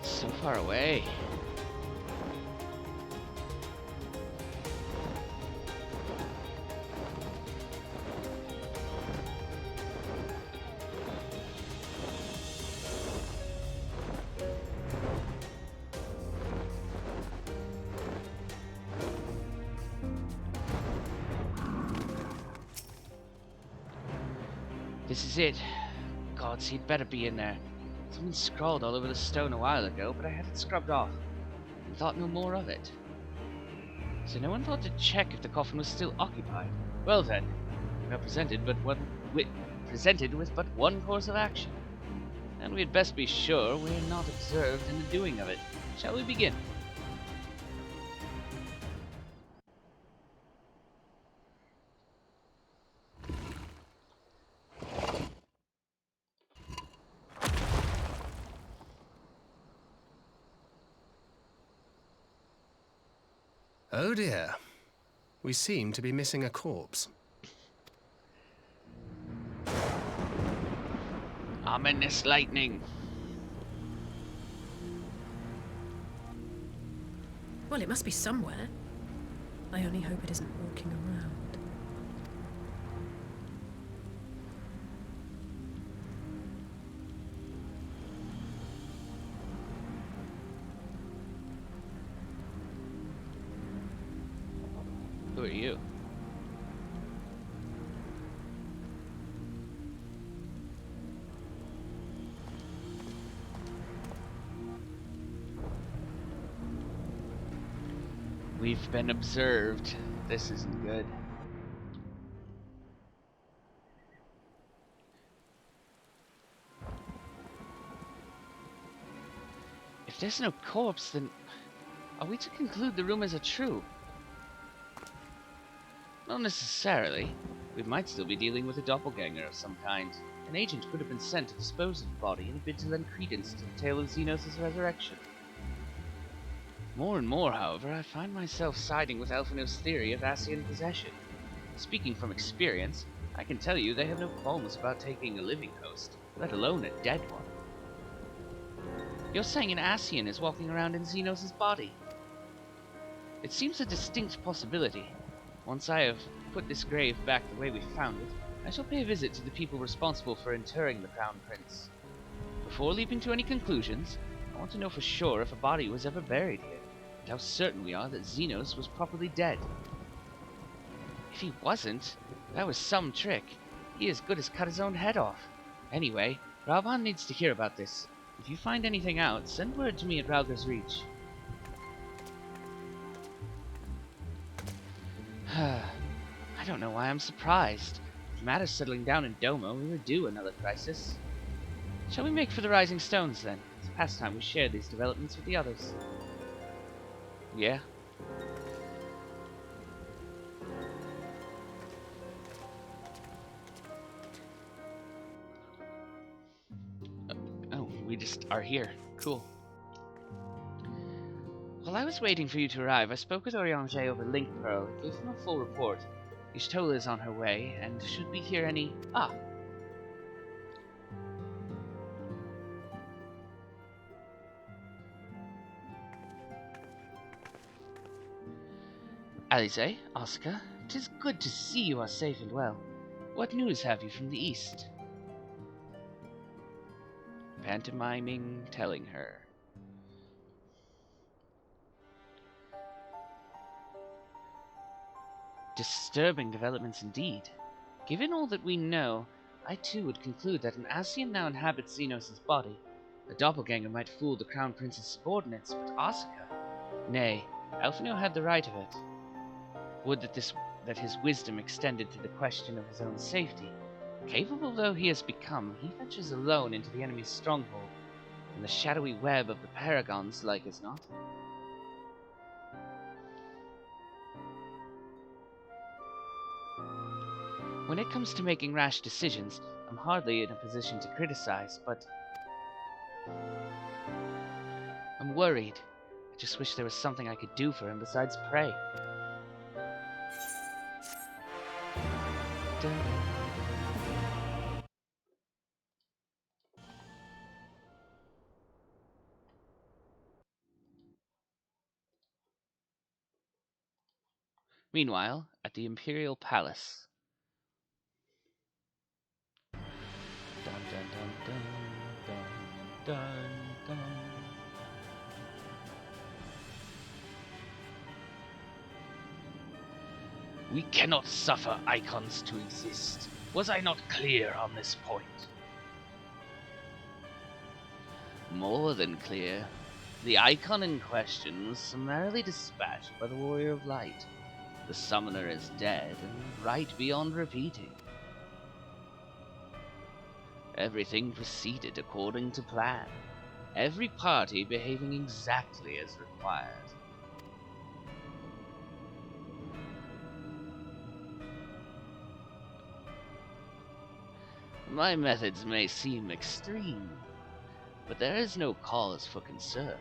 So far away. This is it. Gods, he'd better be in there. Someone scrawled all over the stone a while ago, but I had it scrubbed off and thought no more of it. So no one thought to check if the coffin was still occupied. Well then, we are presented with but one course of action, and we had best be sure we are not observed in the doing of it. Shall we begin? Oh dear. We seem to be missing a corpse. Ominous lightning. Well, it must be somewhere. I only hope it isn't walking around. Who are you? We've been observed. This isn't good. If there's no corpse, then are we to conclude the rumors are true? Not necessarily. We might still be dealing with a doppelganger of some kind. An agent could have been sent to dispose of the body in a bid to lend credence to the tale of Xenos' resurrection. More and more, however, I find myself siding with Elfino's theory of Ascian possession. Speaking from experience, I can tell you they have no qualms about taking a living host, let alone a dead one. You're saying an Ascian is walking around in Xenos' body? It seems a distinct possibility. Once I have put this grave back the way we found it, I shall pay a visit to the people responsible for interring the Crown Prince. Before leaping to any conclusions, I want to know for sure if a body was ever buried here, and how certain we are that Xenos was properly dead. If he wasn't, that was some trick. He as good as cut his own head off. Anyway, Ravan needs to hear about this. If you find anything out, send word to me at Rauger's Reach. I don't know why I'm surprised. With matters settling down in Doma, we were due another crisis. Shall we make for the Rising Stones, then? It's past time we share these developments with the others. Yeah? Oh. just are here. Cool. While I was waiting for you to arrive, I spoke with Oriange over Link Pearl and gave him a full report. Y'shtola is on her way, and should we hear any... Ah! Alize, Oscar, 'tis good to see you are safe and well. What news have you from the east? Pantomiming, telling her. Disturbing developments indeed. Given all that we know, I too would conclude that an Ascian now inhabits Xenos' body. A doppelganger might fool the Crown Prince's subordinates, but Asuka? Nay, Elfino had the right of it. Would that his wisdom extended to the question of his own safety. Capable though he has become, he ventures alone into the enemy's stronghold, in the shadowy web of the Paragons, like as not. When it comes to making rash decisions, I'm hardly in a position to criticize, but I'm worried. I just wish there was something I could do for him besides pray. Meanwhile, at the Imperial Palace. Dun, dun, dun, dun, dun, dun, dun. We cannot suffer icons to exist. Was I not clear on this point? More than clear. The icon in question was summarily dispatched by the Warrior of Light. The summoner is dead, and right beyond repeating. Everything proceeded according to plan. Every party behaving exactly as required. My methods may seem extreme, but there is no cause for concern.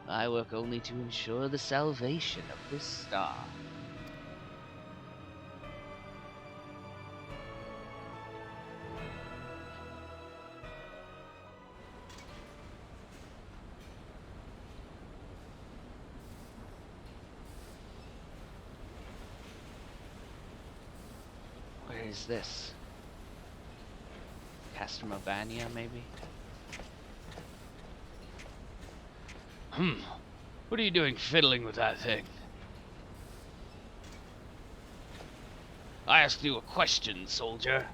I work only to ensure the salvation of this star. Where is this? Castromovania, maybe? What are you doing fiddling with that thing? I asked you a question, soldier.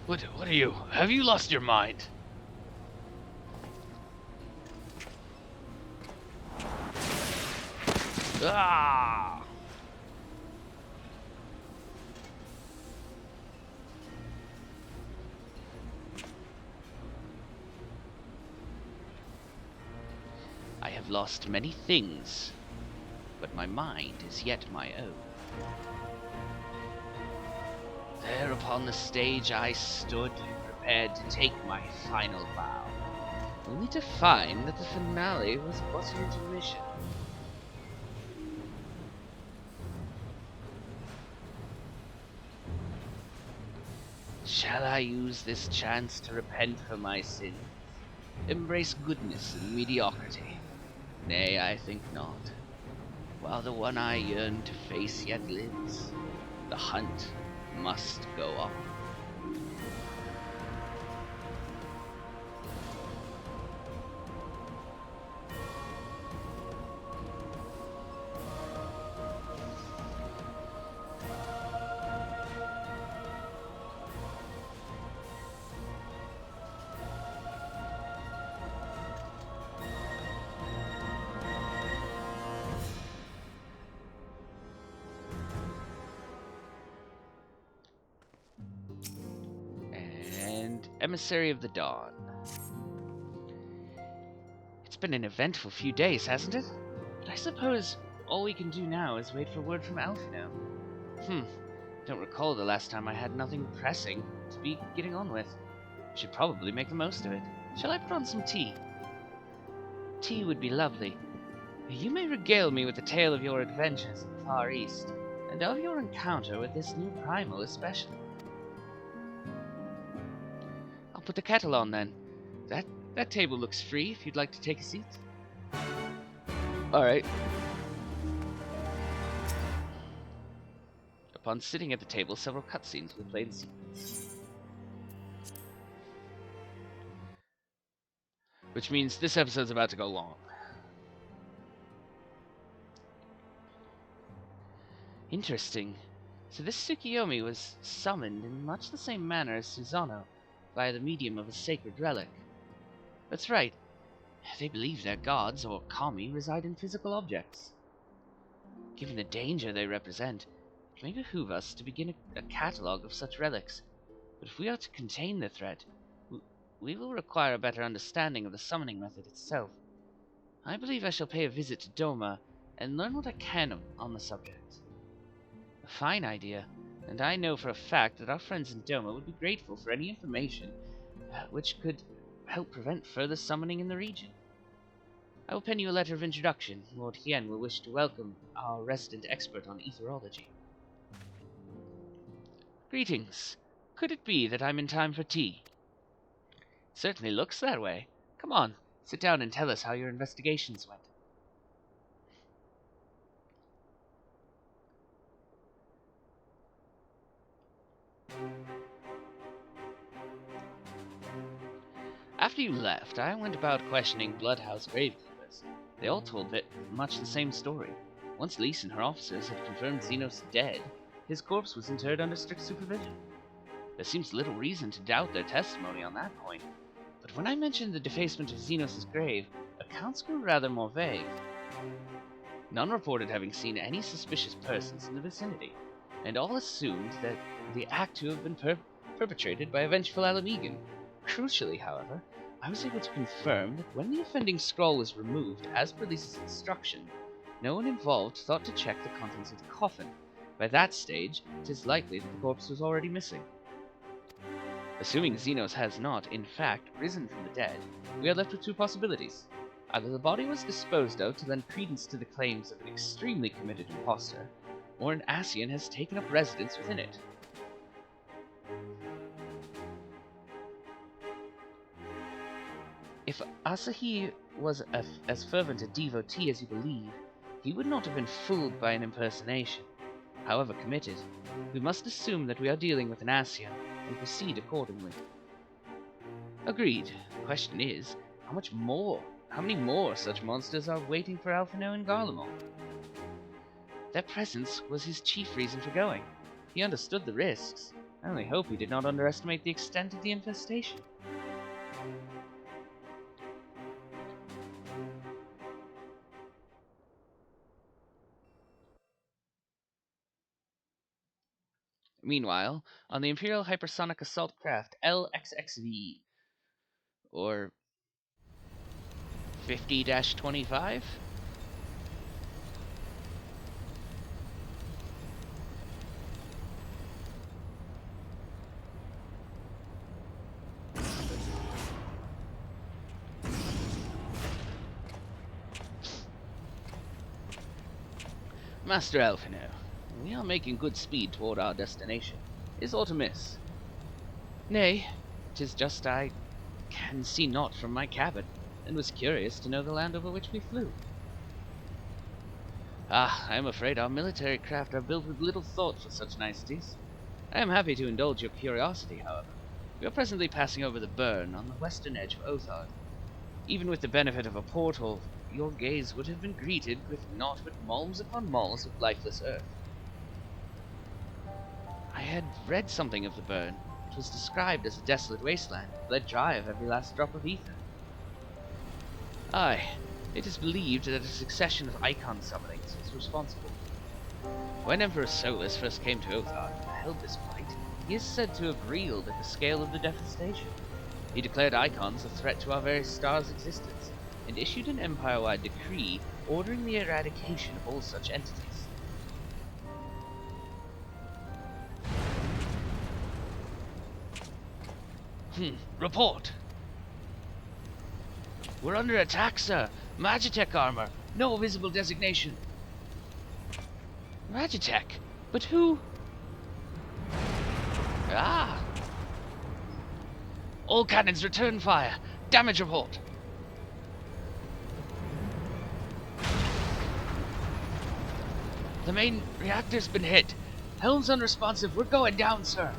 What are you? Have you lost your mind? Ah! I have lost many things, but my mind is yet my own. There upon the stage I stood, prepared to take my final bow, only to find that the finale was but an intermission. Shall I use this chance to repent for my sins, embrace goodness and mediocrity? Nay, I think not. While the one I yearn to face yet lives, the hunt must go on. Emissary of the Dawn. It's been an eventful few days, hasn't it? But I suppose all we can do now is wait for word from Alphino. Don't recall the last time I had nothing pressing to be getting on with. Should probably make the most of it. Shall I put on some tea? Tea would be lovely. You may regale me with the tale of your adventures in the Far East, and of your encounter with this new primal especially. I'll put the kettle on then. That table looks free if you'd like to take a seat. Alright. Upon sitting at the table, several cutscenes will play in sequence. Which means this episode's about to go long. Interesting. So this Tsukiyomi was summoned in much the same manner as Susano, via the medium of a sacred relic. That's right. They believe their gods, or kami, reside in physical objects. Given the danger they represent, it may behoove us to begin a catalogue of such relics. But if we are to contain the threat, we will require a better understanding of the summoning method itself. I believe I shall pay a visit to Doma and learn what I can on the subject. A fine idea, and I know for a fact that our friends in Doma would be grateful for any information which could help prevent further summoning in the region. I will pen you a letter of introduction. Lord Hien will wish to welcome our resident expert on etherology. Greetings. Could it be that I'm in time for tea? Certainly looks that way. Come on, sit down and tell us how your investigations went. After you left, I went about questioning Bloodhouse gravekeepers. They all told much the same story. Once Lise and her officers had confirmed Xenos dead, his corpse was interred under strict supervision. There seems little reason to doubt their testimony on that point, but when I mentioned the defacement of Xenos' grave, accounts grew rather more vague. None reported having seen any suspicious persons in the vicinity, and all assumed that the act to have been perpetrated by a vengeful Alamegan. Crucially, however, I was able to confirm that when the offending scroll was removed as per Lisa's instruction, no one involved thought to check the contents of the coffin. By that stage, it is likely that the corpse was already missing. Assuming Xenos has not, in fact, risen from the dead, we are left with two possibilities. Either the body was disposed of to lend credence to the claims of an extremely committed imposter, or an Ascian has taken up residence within it. If Asahi was as fervent a devotee as you believe, he would not have been fooled by an impersonation. However committed, we must assume that we are dealing with an Ascian, and proceed accordingly. Agreed. The question is, how many more such monsters are waiting for Alphino and Garlemald? Their presence was his chief reason for going. He understood the risks. I only hope he did not underestimate the extent of the infestation. Meanwhile, on the Imperial Hypersonic Assault Craft FFXIV, or 50-25? Master Alphino, we are making good speed toward our destination. Is aught amiss? Nay, 'tis just I can see naught from my cabin, and was curious to know the land over which we flew. I am afraid our military craft are built with little thought for such niceties. I am happy to indulge your curiosity, however. We are presently passing over the burn on the western edge of Othard. Even with the benefit of a portal, your gaze would have been greeted with naught but malms upon malms of lifeless earth. I had read something of the burn. It was described as a desolate wasteland, bled dry of every last drop of ether. Aye, it is believed that a succession of icon summonings was responsible. When Emperor Solus first came to Othard and beheld this plight, he is said to have reeled at the scale of the devastation. He declared icons a threat to our very star's existence, and issued an empire-wide decree ordering the eradication of all such entities. Report! We're under attack, sir. Magitech armor. No visible designation. Magitech? But who? Ah! All cannons return fire. Damage report. The main reactor's been hit. Helm's unresponsive. We're going down, sir.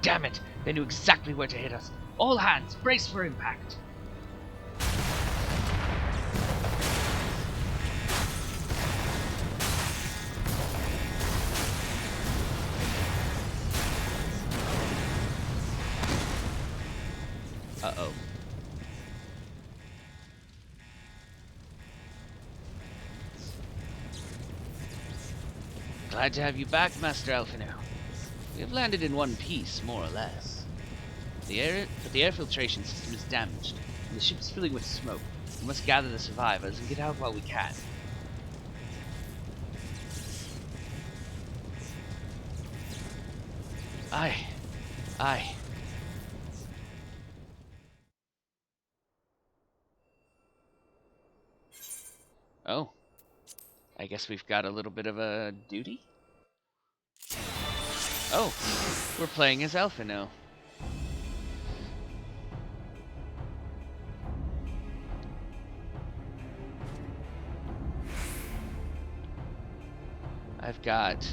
Damn it! They knew exactly where to hit us. All hands, brace for impact. Uh-oh. Glad to have you back, Master Alphino. We have landed in one piece, more or less. But the air filtration system is damaged, and the ship is filling with smoke. We must gather the survivors and get out while we can. Aye. Aye. Oh. I guess we've got a little bit of a duty? Oh, we're playing as Alphino. I've got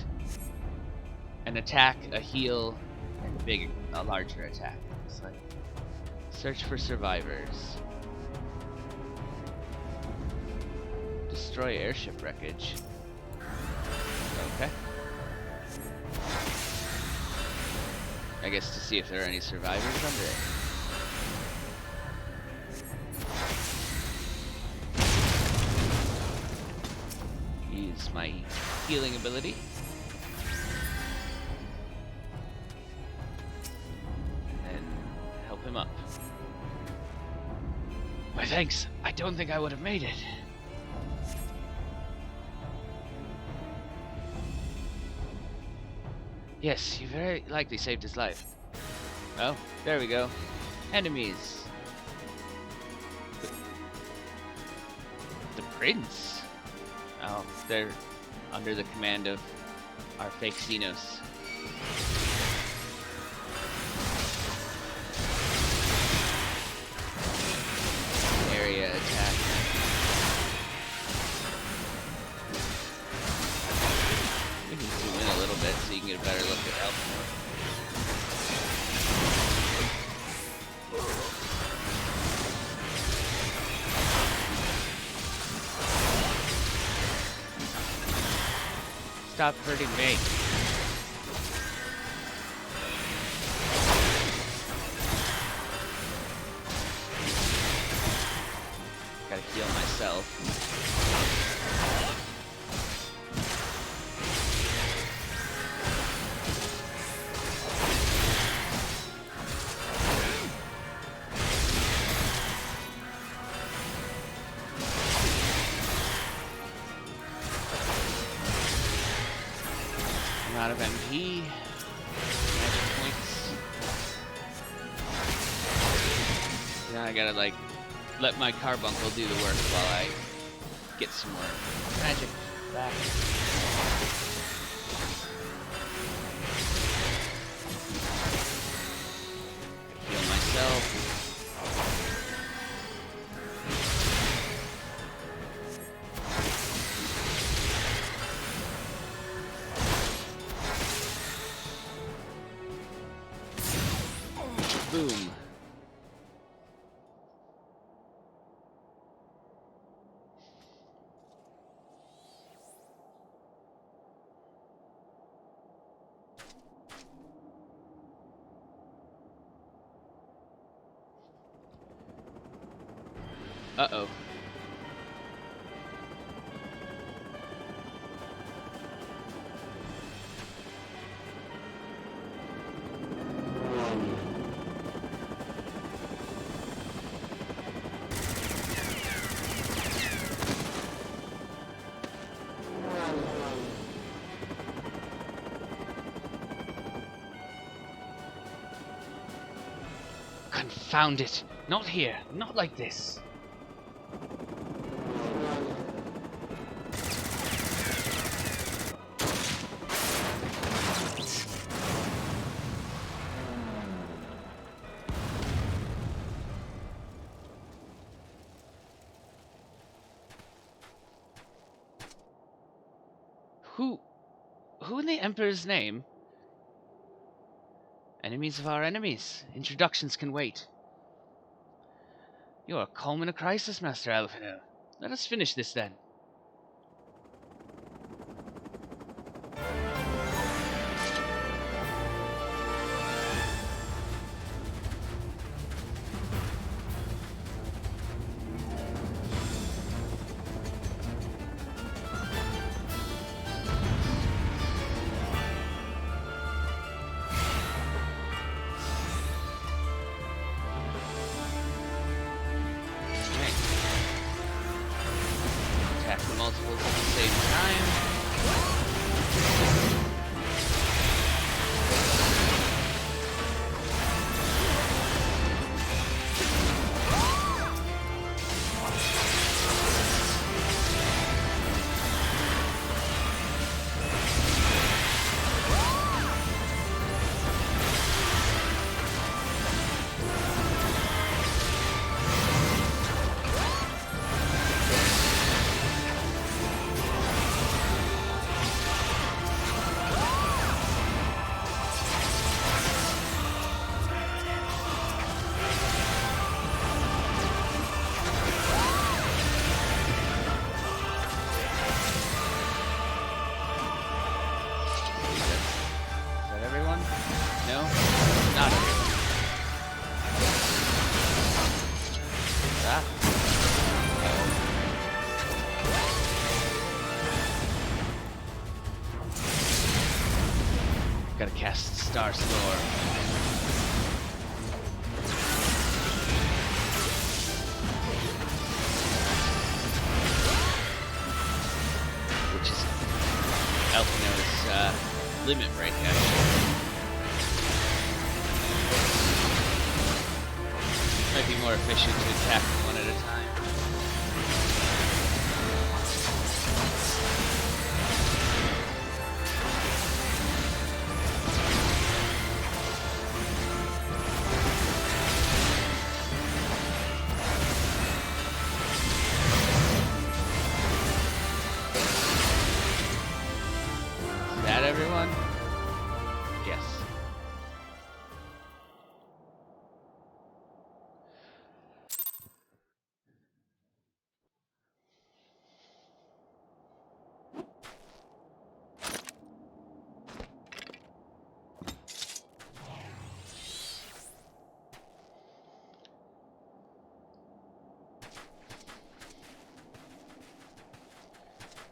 an attack, a heal, and a larger attack. It's like search for survivors. Destroy airship wreckage. Okay. I guess to see if there are any survivors under it. Use my healing ability. And help him up. Why thanks. I don't think I would have made it. Yes, you very likely saved his life. Oh, there we go. Enemies. The prince? Oh, they're under the command of our fake Xenos. Area attack. We can zoom in a little bit so you can get a better look at Alphino. Stop hurting me. Gotta heal myself. Out of MP. Magic points. Now I gotta like let my carbuncle do the work while I get some more magic back. Heal myself. Boom. Uh-oh. Confound it! Not here! Not like this! Who in the Emperor's name? Enemies of our enemies. Introductions can wait. You are calm in a crisis, Master Alphinaud. Let us finish this then. Multiples at the same time. Gotta cast Star Storm. Which is Alphinaud's limit break, actually. Might be more efficient to attack one at a time. Everyone? Yes.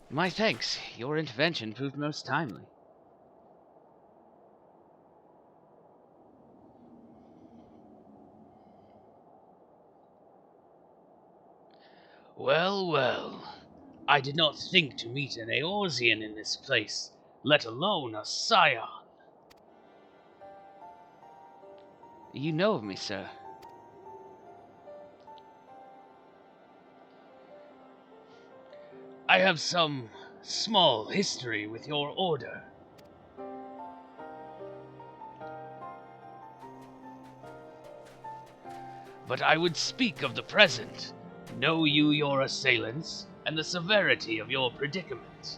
My thanks. Your intervention proved most timely. Well, well. I did not think to meet an Eorzean in this place, let alone a scion. You know of me, sir. I have some small history with your order. But I would speak of the present. Know you your assailants, and the severity of your predicament?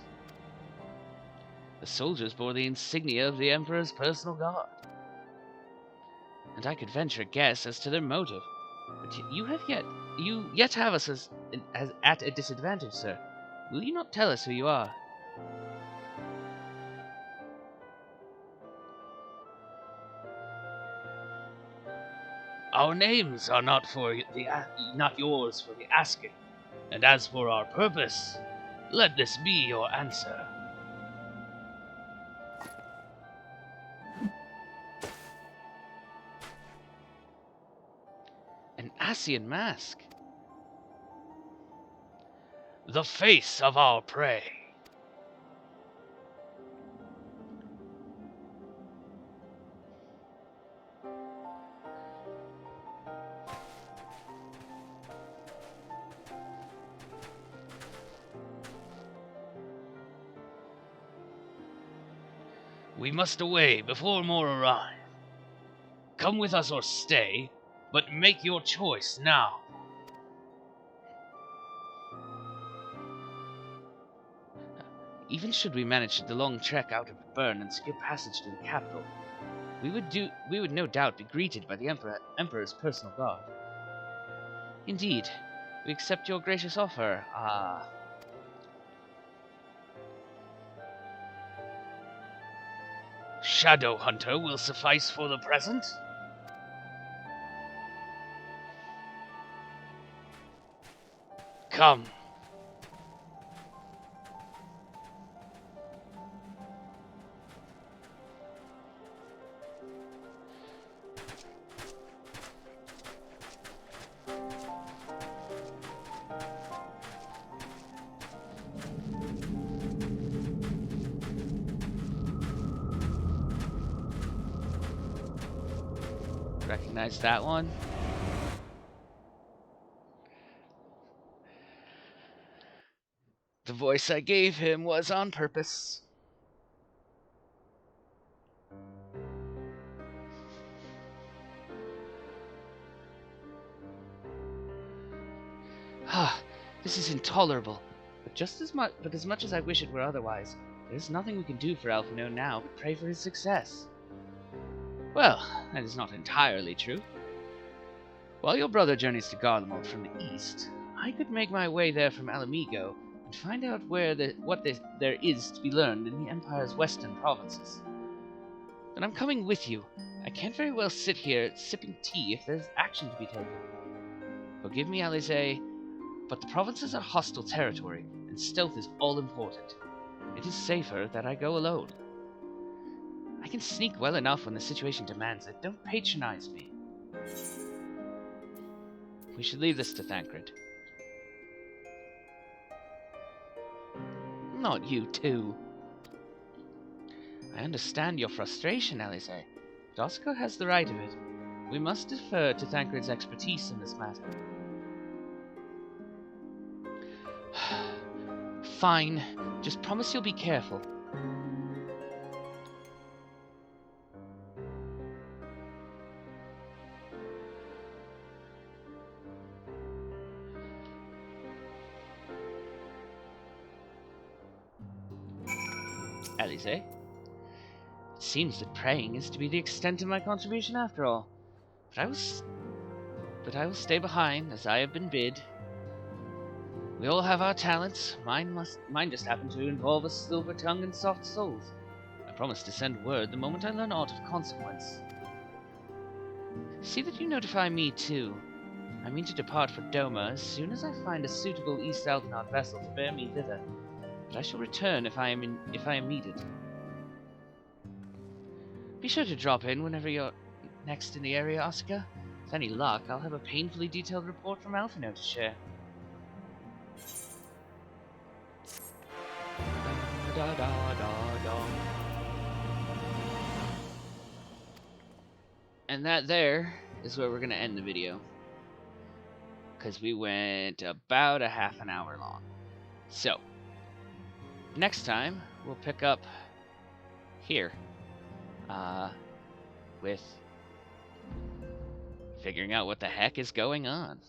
The soldiers bore the insignia of the Emperor's personal guard. And I could venture a guess as to their motive. But you yet have us as at a disadvantage, sir. Will you not tell us who you are? Our names are not yours for the asking. And as for our purpose, let this be your answer. An Ascian mask. The face of our prey. We must away before more arrive. Come with us or stay, but make your choice now. Even should we manage the long trek out of the burn and secure passage to the capital, we would no doubt be greeted by the Emperor's personal guard. Indeed, we accept your gracious offer. Shadow Hunter will suffice for the present. Come. Recognize that one? The voice I gave him was on purpose. This is intolerable. But as much as I wish it were otherwise, there is nothing we can do for Alphino now but pray for his success. Well, that is not entirely true. While your brother journeys to Garlemald from the east, I could make my way there from Alamigo and find out what there is to be learned in the Empire's western provinces. But I'm coming with you. I can't very well sit here sipping tea if there's action to be taken. Forgive me, Alize, but the provinces are hostile territory, and stealth is all important. It is safer that I go alone. I can sneak well enough when the situation demands it. Don't patronize me. We should leave this to Thancred. Not you too. I understand your frustration, Alize. But Oscar has the right of it. We must defer to Thancred's expertise in this matter. Fine. Just promise you'll be careful. Alize, it seems that praying is to be the extent of my contribution after all. But I will stay behind, as I have been bid. We all have our talents. Mine just happen to involve a silver tongue and soft souls. I promise to send word the moment I learn aught of consequence. See that you notify me too. I mean to depart for Doma as soon as I find a suitable East Alphenard vessel to bear me thither. But I shall return if I am needed. Be sure to drop in whenever you're next in the area, Oscar. With any luck, I'll have a painfully detailed report from Alphino to share. And that there is where we're going to end the video. Because we went about a half an hour long. So, next time, we'll pick up here. With figuring out what the heck is going on.